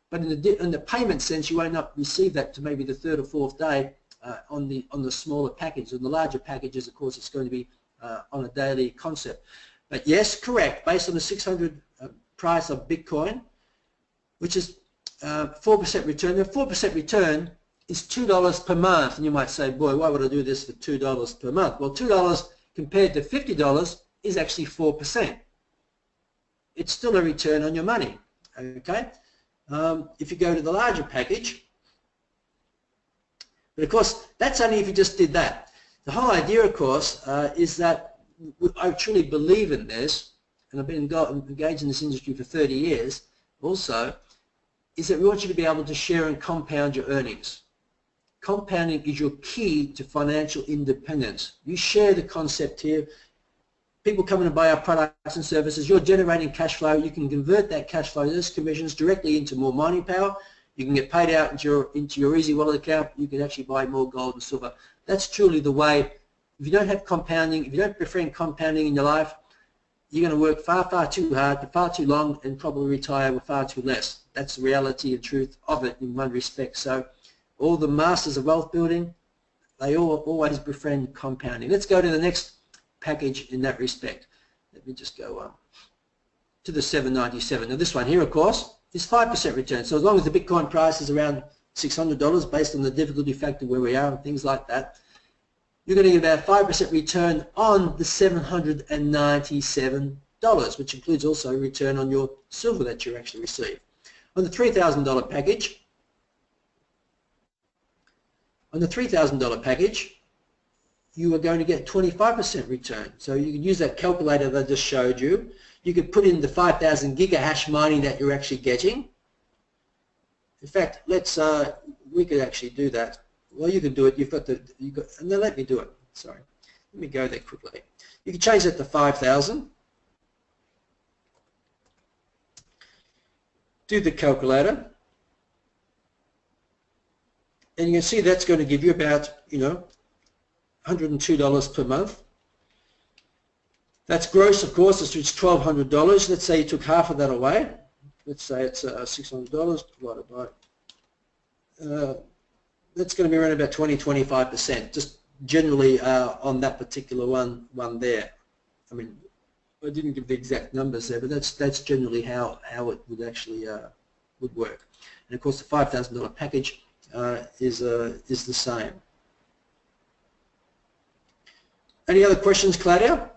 But in the payment sense, you won't not receive that to maybe the third or fourth day on the smaller package. On the larger packages, of course, it's going to be on a daily concept. But yes, correct. Based on the 600 price of Bitcoin, which is 4% return. The 4% return is $2 per month. And you might say, boy, why would I do this for $2 per month? Well, $2 compared to $50 is actually 4%. It's still a return on your money. Okay. If you go to the larger package, but of course that's only if you just did that. The whole idea, of course, is that I truly believe in this, and I've been engaged in this industry for 30 years also, is that we want you to be able to share and compound your earnings. Compounding is your key to financial independence. You share the concept here. People come in and buy our products and services, you're generating cash flow, you can convert that cash flow, those commissions directly into more mining power, you can get paid out into your Easy Wallet account, you can actually buy more gold and silver. That's truly the way. If you don't have compounding, if you don't befriend compounding in your life, you're going to work far, far too hard for far too long and probably retire with far too less. That's the reality and truth of it in one respect. So all the masters of wealth building, they always befriend compounding. Let's go to the next package in that respect. Let me just go to the 797. Now this one here, of course, is 5% return. So as long as the Bitcoin price is around $600 based on the difficulty factor where we are and things like that, you're going to get about 5% return on the $797, which includes also a return on your silver that you actually receive. On the $3,000 package, you are going to get 25% return. So you can use that calculator that I just showed you. You could put in the 5,000 gigahash mining that you're actually getting. In fact, we could actually do that. Well, you can do it. And then let me do it. Sorry. Let me go there quickly. You can change that to 5,000. Do the calculator. And you can see that's going to give you about, $102 per month. That's gross, of course, it's $1,200. Let's say you took half of that away. Let's say it's $600 divided by, that's going to be around about 20-25%, just generally on that particular one there. I mean, I didn't give the exact numbers there, but that's generally how it would actually would work. And of course, the $5,000 package is the same. Any other questions, Claudia?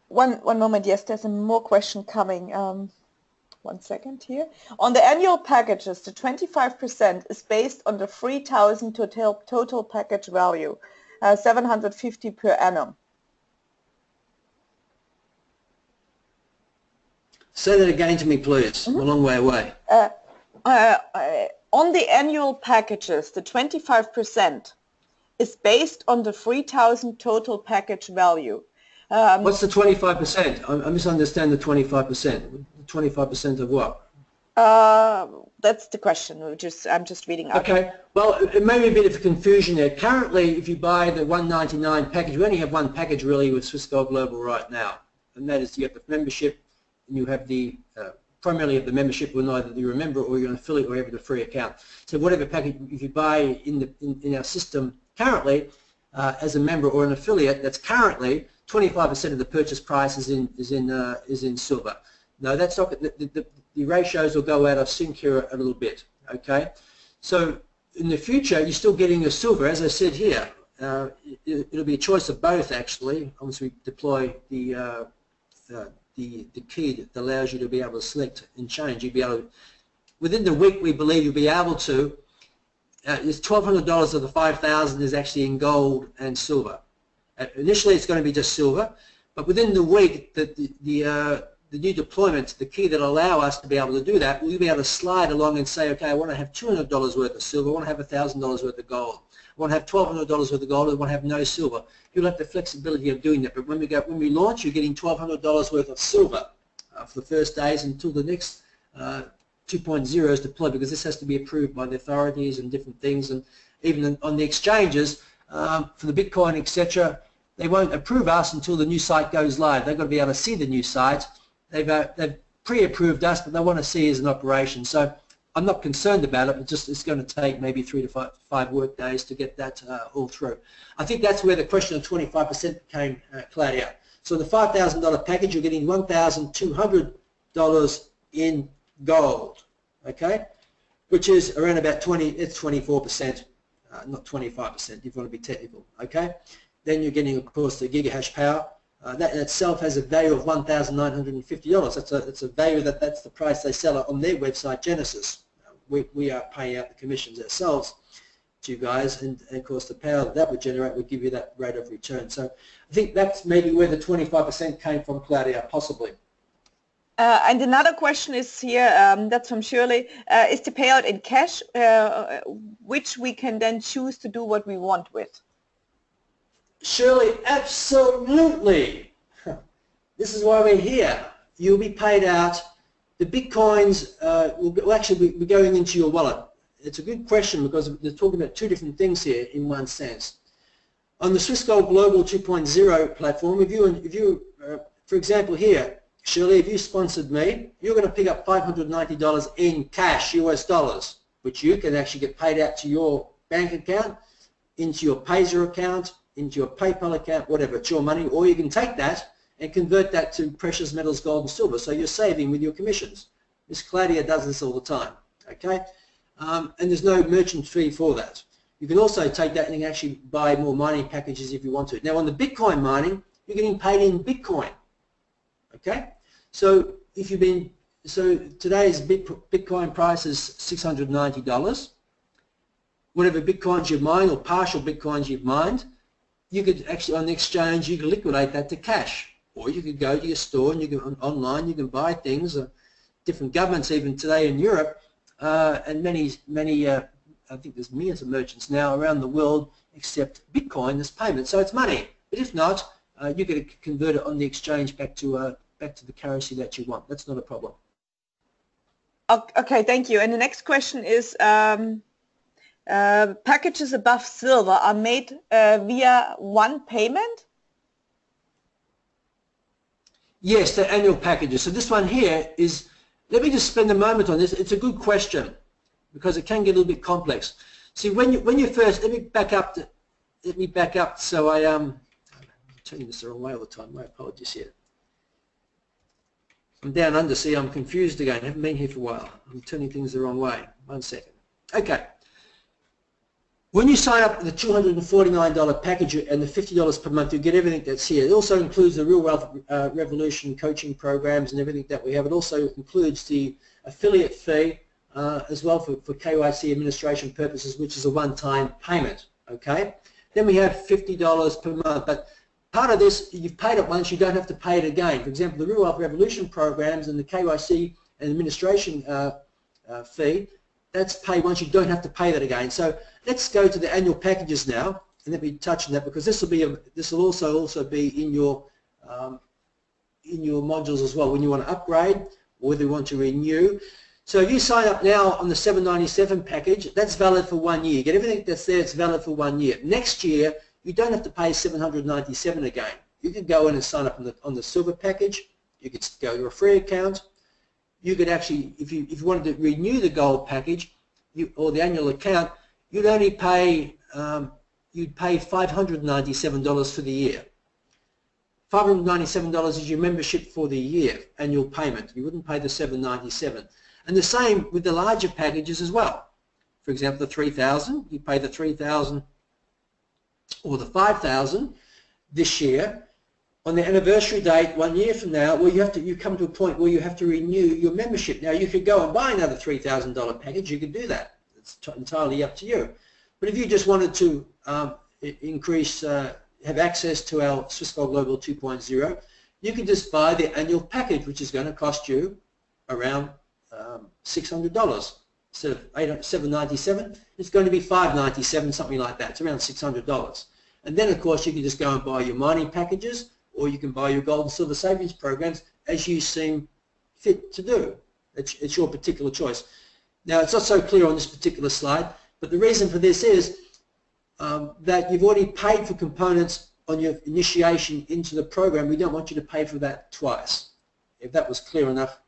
One moment, yes, there's a more question coming. 1 second here. On the annual packages, the 25% is based on the 3,000 total package value, 750 per annum. Say that again to me, please. Mm-hmm. I'm a long way away. On the annual packages, the 25% is based on the 3,000 total package value, What's the 25%? I misunderstand the 25%. 25% of what? That's the question. I'm just reading out. Okay. Well, it may be a bit of confusion there. Currently, if you buy the $199 package, we only have one package really with Swissquote Global right now, and that is you have the membership, and you have the primarily of the membership will either you're a member or you're an affiliate or you have a free account. So whatever package if you buy in our system currently as a member or an affiliate, that's currently 25% of the purchase price is in silver. No, that's not the ratios will go out of sync here a little bit. Okay, so in the future you're still getting your silver, as I said here. It'll be a choice of both actually once we deploy the key that allows you to be able to select and change. You'll be able to, within the week we believe you'll be able to, it's $1,200 of the $5,000 is actually in gold and silver. Initially it's going to be just silver, but within the week the new deployment, the key that will allow us to be able to do that, we'll be able to slide along and say, okay, I want to have $200 worth of silver, I want to have $1,000 worth of gold. I want to have $1,200 worth of gold, I want to have no silver. You'll have the flexibility of doing that, but when we launch, you're getting $1,200 worth of silver for the first days until the next 2.0 is deployed, because this has to be approved by the authorities and different things, and even on the exchanges, for the Bitcoin, etc., they won't approve us until the new site goes live. They've got to be able to see the new site. They've pre-approved us, but they want to see as an operation. So I'm not concerned about it, but it's going to take maybe 3 to 5 work days to get that all through. I think that's where the question of 25% came, Claudia. So the $5,000 package, you're getting $1,200 in gold, okay, which is around about 24%, not 25%, if you want to be technical, okay. Then you're getting, of course, the gigahash power. That in itself has a value of $1,950. That's a value that's the price they sell it on their website, Genesis. We are paying out the commissions ourselves to you guys, and of course the power that would generate would give you that rate of return. So I think that's maybe where the 25% came from, Claudia, possibly. And another question is here, that's from Shirley, is the payout in cash, which we can then choose to do what we want with? Shirley, absolutely. This is why we're here. You'll be paid out. The Bitcoins will actually be going into your wallet. It's a good question because they're talking about two different things here in one sense. On the Swissquote Global 2.0 platform, if you for example here, Shirley, if you sponsored me, you're going to pick up $590 in cash, US dollars, which you can actually get paid out to your bank account, into your Pazer account, into your PayPal account, whatever, it's your money, or you can take that and convert that to precious metals, gold and silver, so you're saving with your commissions. Miss Claudia does this all the time, okay? And there's no merchant fee for that. You can also take that and actually buy more mining packages if you want to. Now on the Bitcoin mining, you're getting paid in Bitcoin, okay? So if you've been, so today's Bitcoin price is $690. Whatever Bitcoins you've mined or partial Bitcoins you've mined, you could actually, on the exchange, you can liquidate that to cash, or you could go to your store and you can online, you can buy things. Different governments, even today in Europe, and many, I think there's millions of merchants now around the world accept Bitcoin as payment. So it's money, but if not, you can convert it on the exchange back to the currency that you want. That's not a problem. Okay, thank you. And the next question is. Packages above silver are made via one payment? Yes, the annual packages. So this one here is, let me just spend a moment on this. It's a good question because it can get a little bit complex. See, when you first, let me back up so I'm turning this the wrong way all the time. My apologies here. I'm down under, see, I'm confused again. I haven't been here for a while. I'm turning things the wrong way. 1 second. Okay. When you sign up for the $249 package and the $50 per month, you get everything that's here. It also includes the Real Wealth Revolution coaching programs and everything that we have. It also includes the affiliate fee as well for KYC administration purposes, which is a one-time payment, okay? Then we have $50 per month, but part of this, you've paid it once, you don't have to pay it again. For example, the Real Wealth Revolution programs and the KYC and administration fee, that's paid once, you don't have to pay that again. So let's go to the annual packages now, and let me touch on that because this will also be in your in your modules as well when you want to upgrade or whether you want to renew. So if you sign up now on the $797 package, that's valid for 1 year. You get everything that's there, it's valid for 1 year. Next year, you don't have to pay $797 again. You could go in and sign up on the silver package. You could go to a free account. You could actually, if you wanted to renew the gold package or the annual account, you'd only pay $597 for the year. $597 is your membership for the year, annual payment. You wouldn't pay the $797. And the same with the larger packages as well. For example, the 3,000, you pay the 3,000 or the 5,000 this year. On the anniversary date, 1 year from now, well, you come to a point where you have to renew your membership. Now, you could go and buy another $3,000 package. You could do that. It's entirely up to you. But if you just wanted to have access to our Swissquote Global 2.0, you can just buy the annual package, which is going to cost you around $600 instead of $797. It's going to be $597, something like that. It's around $600. And then, of course, you can just go and buy your mining packages, or you can buy your gold and silver savings programs as you seem fit to do. It's your particular choice. Now, it's not so clear on this particular slide, but the reason for this is that you've already paid for components on your initiation into the program. We don't want you to pay for that twice. If that was clear enough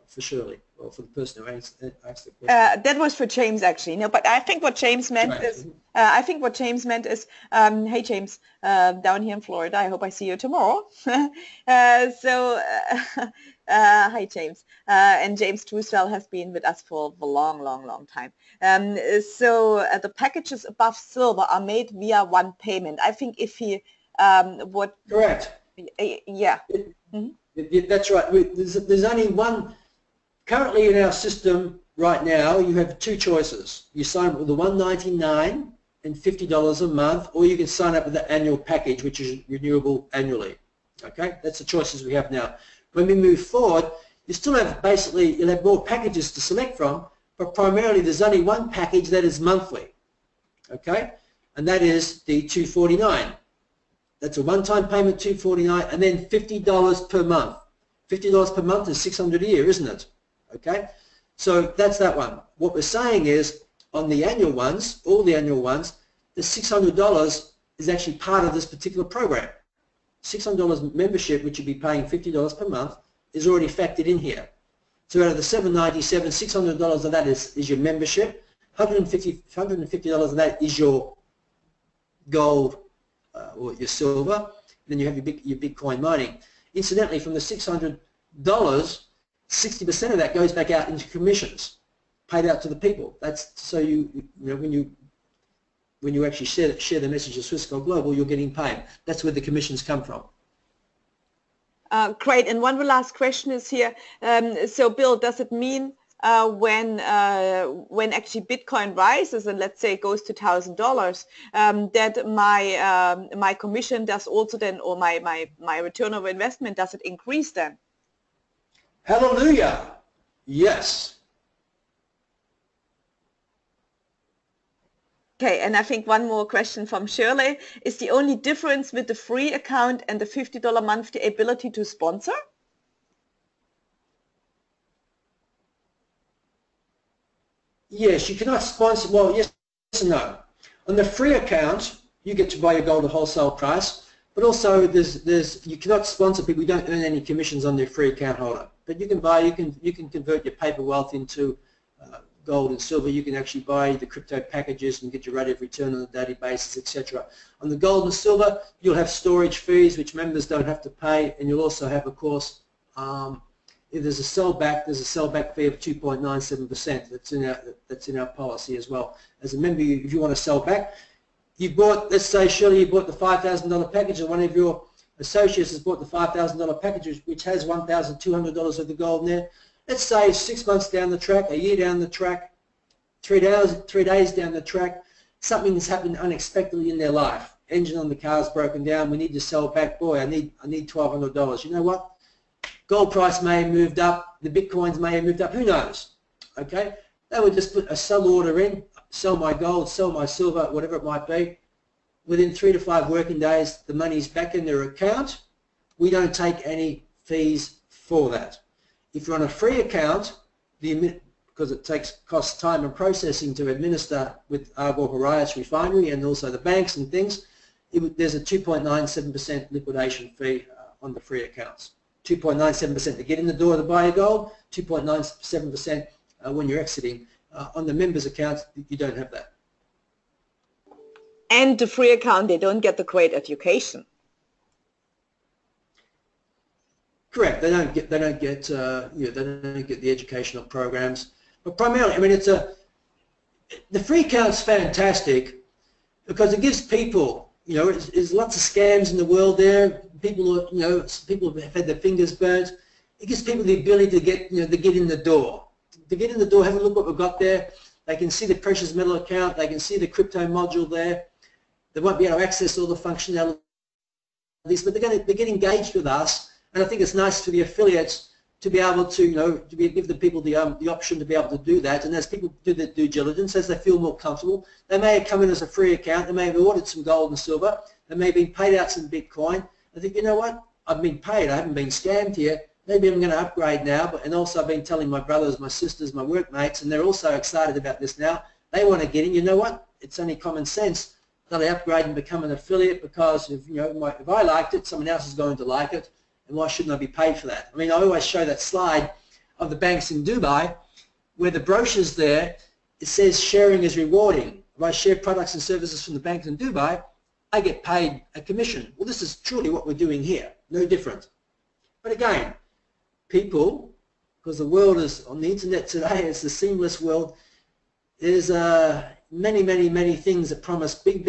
for Shirley, or for the person who asked the question. That was for James, actually. No, but I think what James meant is, hey James, down here in Florida. I hope I see you tomorrow. Hi James. And James Truesdell has been with us for a long time. The packages above silver are made via one payment. I think if he would... Correct. Yeah. That's right. There's only one... Currently in our system right now, you have two choices. You sign up with the $199 and $50 a month, or you can sign up with the annual package, which is renewable annually. Okay, that's the choices we have now. When we move forward, you still have you'll have more packages to select from, but primarily there's only one package that is monthly. Okay, and that is the $249. That's a one-time payment, $249, and then $50 per month. $50 per month is $600 a year, isn't it? Okay, so that's that one. What we're saying is on the annual ones, all the annual ones, the $600 is actually part of this particular program. $600 membership, which you'd be paying $50 per month, is already factored in here. So out of the $797, $600 of that is your membership. $150 of that is your gold or your silver. Then you have your Bitcoin mining. Incidentally, from the $600, 60% of that goes back out into commissions paid out to the people. That's so when you actually share the message of Swissquote Global, you're getting paid. That's where the commissions come from. Great. And one last question is here. So, Bill, does it mean when actually Bitcoin rises and let's say it goes to $1,000, that my commission does also then, or my return of investment, does it increase then? Hallelujah! Yes. Okay, and I think one more question from Shirley. Is the only difference with the free account and the $50 month the ability to sponsor? Yes, you cannot sponsor, well, yes and no. On the free account, you get to buy your gold at wholesale price, but also you cannot sponsor people who don't earn any commissions on their free account holder. But you can buy, you can convert your paper wealth into gold and silver. You can actually buy the crypto packages and get your rate of return on a daily basis, etc. On the gold and silver, you'll have storage fees which members don't have to pay, and you'll also have, of course, if there's a sellback fee of 2.97%. That's in our policy as well. As a member, if you want to sell back, you bought, let's say, Shirley, you bought the $5,000 package, and one of your associates has bought the $5,000 package, which has $1,200 of the gold in there. Let's say 6 months down the track, a year down the track, 3 days down the track, something has happened unexpectedly in their life. Engine on the car's broken down. We need to sell back. Boy, I need $1,200. You know what? Gold price may have moved up. The Bitcoins may have moved up. Who knows? Okay? They would just put a sell order in, sell my gold, sell my silver, whatever it might be. Within 3 to 5 working days, the money's back in their account, we don't take any fees for that. If you're on a free account, because it costs time and processing to administer with Argor-Heraeus Refinery and also the banks and things, there's a 2.97% liquidation fee on the free accounts. 2.97% to get in the door to buy your gold, 2.97% when you're exiting. On the members' accounts, you don't have that. And the free account, they don't get the great education. Correct. They don't get the educational programs. But primarily, I mean, the free account's fantastic because it gives people, there's lots of scams in the world there. People, people have had their fingers burnt. It gives people the ability to get, to get in the door. To get in the door, have a look what we've got there. They can see the precious metal account. They can see the crypto module there. They won't be able to access all the functionalities, but they get engaged with us. And I think it's nice for the affiliates to be able to, give the people the option to be able to do that. And as people do their due diligence, as they feel more comfortable, they may have come in as a free account. They may have ordered some gold and silver. They may have been paid out some Bitcoin. I think, you know what? I've been paid. I haven't been scammed here. Maybe I'm going to upgrade now. And also I've been telling my brothers, my sisters, my workmates, and they're also excited about this now. They want to get in. You know what? It's only common sense that I upgrade and become an affiliate because if, if I liked it, someone else is going to like it. And why shouldn't I be paid for that? I mean, I always show that slide of the banks in Dubai where the brochure's there, it says sharing is rewarding. If I share products and services from the banks in Dubai, I get paid a commission. Well, this is truly what we're doing here, no different. But again, people, because the world is on the internet today, it's a seamless world, there's many things that promise big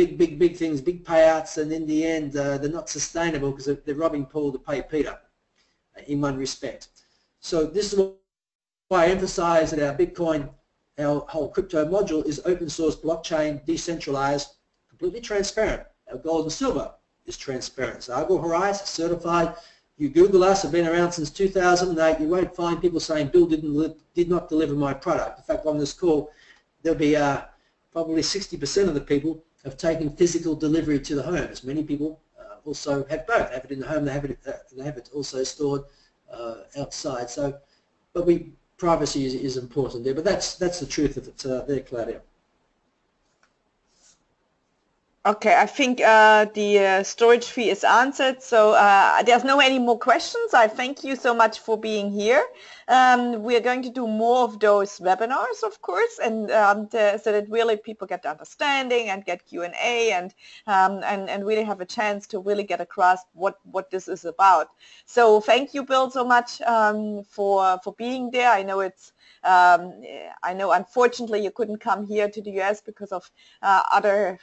things, big payouts, and in the end they're not sustainable because they're robbing Paul to pay Peter in one respect. So this is why I emphasize that our Bitcoin, our whole crypto module is open source, blockchain, decentralized, completely transparent. Our gold and silver is transparent. So Argor-Heraeus certified. You Google us, have been around since 2008, you won't find people saying Bill did not deliver my product. In fact, on this call, there'll be probably 60% of the people have taken physical delivery to the homes. Many people also have both. They have it in the home, they have it also stored outside. So, but privacy is important there. But that's the truth of it there, Claudia. Okay, I think the storage fee is answered, so there's no any more questions. I thank you so much for being here. We are going to do more of those webinars, of course, and so that really people get understanding and get Q&A and really have a chance to really get across what this is about. So thank you, Bill, so much for being there. I know it's I know unfortunately you couldn't come here to the US because of other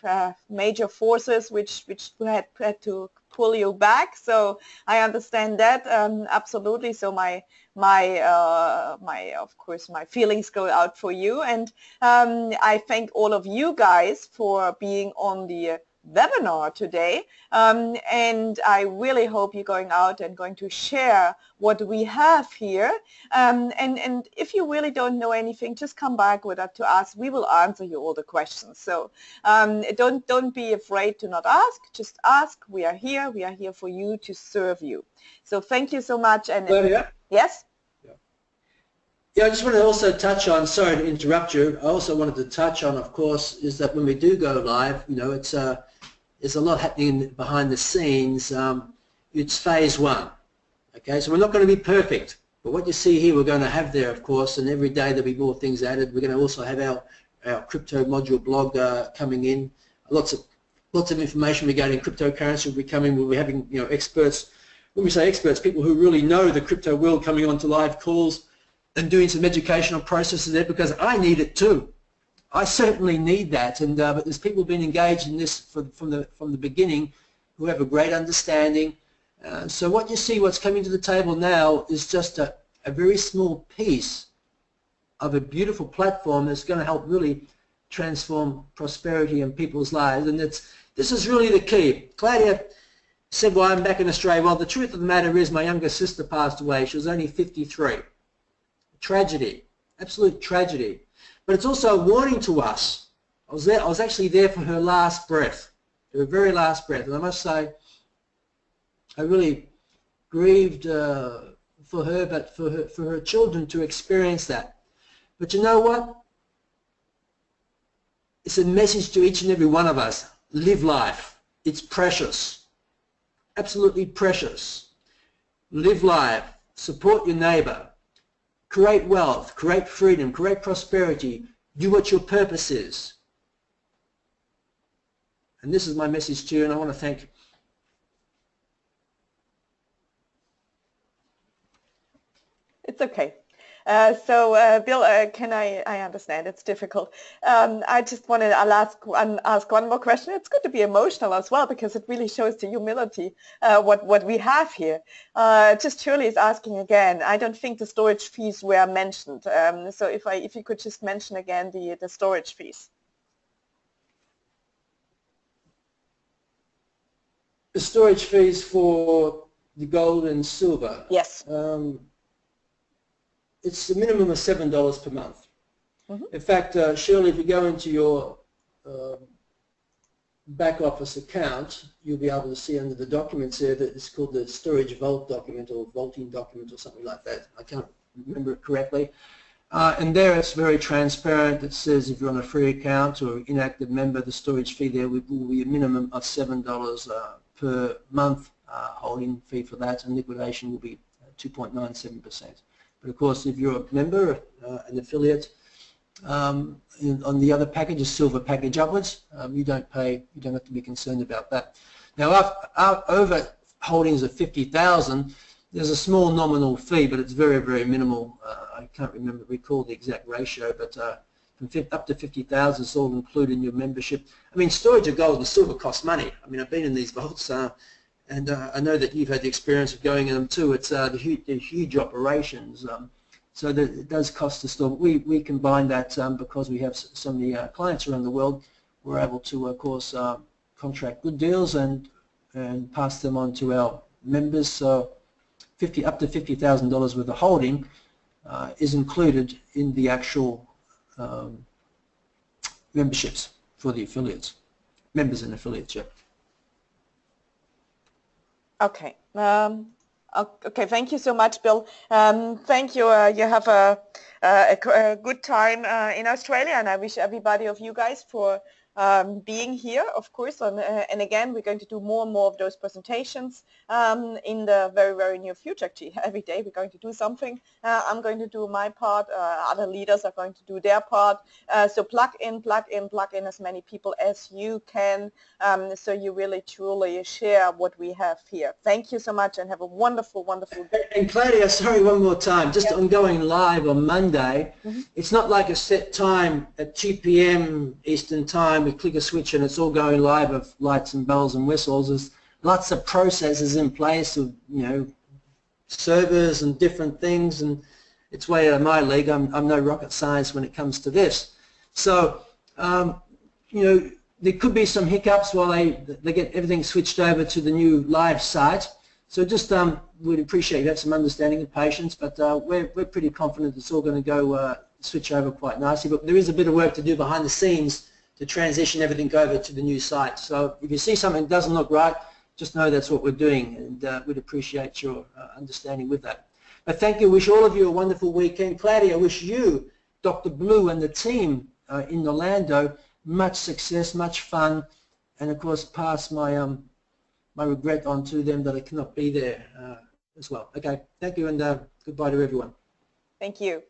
major forces which had to pull you back. So I understand that absolutely. So my of course my feelings go out for you, and I thank all of you guys for being on the webinar today, and I really hope you're going out and going to share what we have here, and if you really don't know anything, just come back with that to us. We will answer you all the questions. So don't be afraid to not ask, just ask. We are here for you, to serve you. So thank you so much. And yes? Yeah, I just want to also touch on, sorry to interrupt you, I also wanted to touch on, of course, is that when we do go live, it's there's a lot happening behind the scenes. It's phase one. Okay, so we're not going to be perfect, but what you see here we're going to have there, of course, and every day there'll be more things added. We're going to also have our crypto module blog coming in. Lots of information regarding cryptocurrency will be coming. We'll be having experts. When we say experts, people who really know the crypto world coming onto live calls and doing some educational processes there, because I need it too. I certainly need that, and but there's people been engaged in this from the beginning who have a great understanding. So what you see, what's coming to the table now, is just a very small piece of a beautiful platform that's going to help really transform prosperity in people's lives, and this is really the key. Claudia said, "Well, I'm back in Australia." Well, the truth of the matter is, my younger sister passed away. She was only 53. Tragedy, absolute tragedy. But it's also a warning to us. I was actually there for her last breath, her very last breath, and I must say, I really grieved for her, but for her children to experience that. But you know what? It's a message to each and every one of us. Live life. It's precious. Absolutely precious. Live life. Support your neighbor. Create wealth. Create freedom. Create prosperity. Do what your purpose is. And this is my message to you, and I want to thank you. It's okay. Bill, I understand it's difficult. I just wanted to ask one more question. It's good to be emotional as well, because it really shows the humility, what we have here. Just Shirley is asking again, I don't think the storage fees were mentioned. So if you could just mention again the storage fees. The storage fees for the gold and silver. Yes. It's a minimum of $7 per month. Mm-hmm. In fact, Shirley, if you go into your back office account, you'll be able to see under the documents there that it's called the storage vault document or vaulting document or something like that. I can't remember it correctly. And there it's very transparent. It says if you're on a free account or inactive member, the storage fee there will be a minimum of $7 per month holding fee for that, and liquidation will be 2.97%. But of course, if you're a member, an affiliate, on the other packages, silver package upwards, you don't have to be concerned about that. Now, over holdings of 50,000, there's a small nominal fee, but it's very, very minimal. I can't recall the exact ratio, but from up to 50,000 is all included in your membership. I mean, storage of gold and silver costs money. I mean, I've been in these vaults, and I know that you've had the experience of going in them too. It's they're huge operations, so that it does cost to store. We combine that because we have so many clients around the world. We're able to, of course, contract good deals and pass them on to our members. So up to $50,000 worth of holding is included in the actual memberships for the affiliates, members and affiliates. Yeah. Okay. Okay. Thank you so much, Bill. Thank you. You have a good time in Australia, and I wish everybody of you guys for being here, of course. And again, we're going to do more and more of those presentations in the very, very near future. Actually, every day we're going to do something. I'm going to do my part. Other leaders are going to do their part. So plug in as many people as you can, so you really, truly share what we have here. Thank you so much, and have a wonderful, wonderful day. And Claudia, sorry, one more time. Just I'm going live on Monday. Mm-hmm. It's not like a set time at 2 p.m. Eastern Time. We click a switch and it's all going live of lights and bells and whistles. There's lots of processes in place of, servers and different things, and it's way out of my league. I'm no rocket science when it comes to this. So, there could be some hiccups while they get everything switched over to the new live site. So just we'd appreciate you have some understanding and patience, but we're pretty confident it's all going to go switch over quite nicely. But there is a bit of work to do behind the scenes to transition everything over to the new site. So if you see something that doesn't look right, just know that's what we're doing, and we'd appreciate your understanding with that. But thank you. Wish all of you a wonderful weekend. Claudia, wish you, Dr. Blue, and the team in Orlando much success, much fun, and of course pass my my regret on to them that I cannot be there as well. Okay, thank you, and goodbye to everyone. Thank you.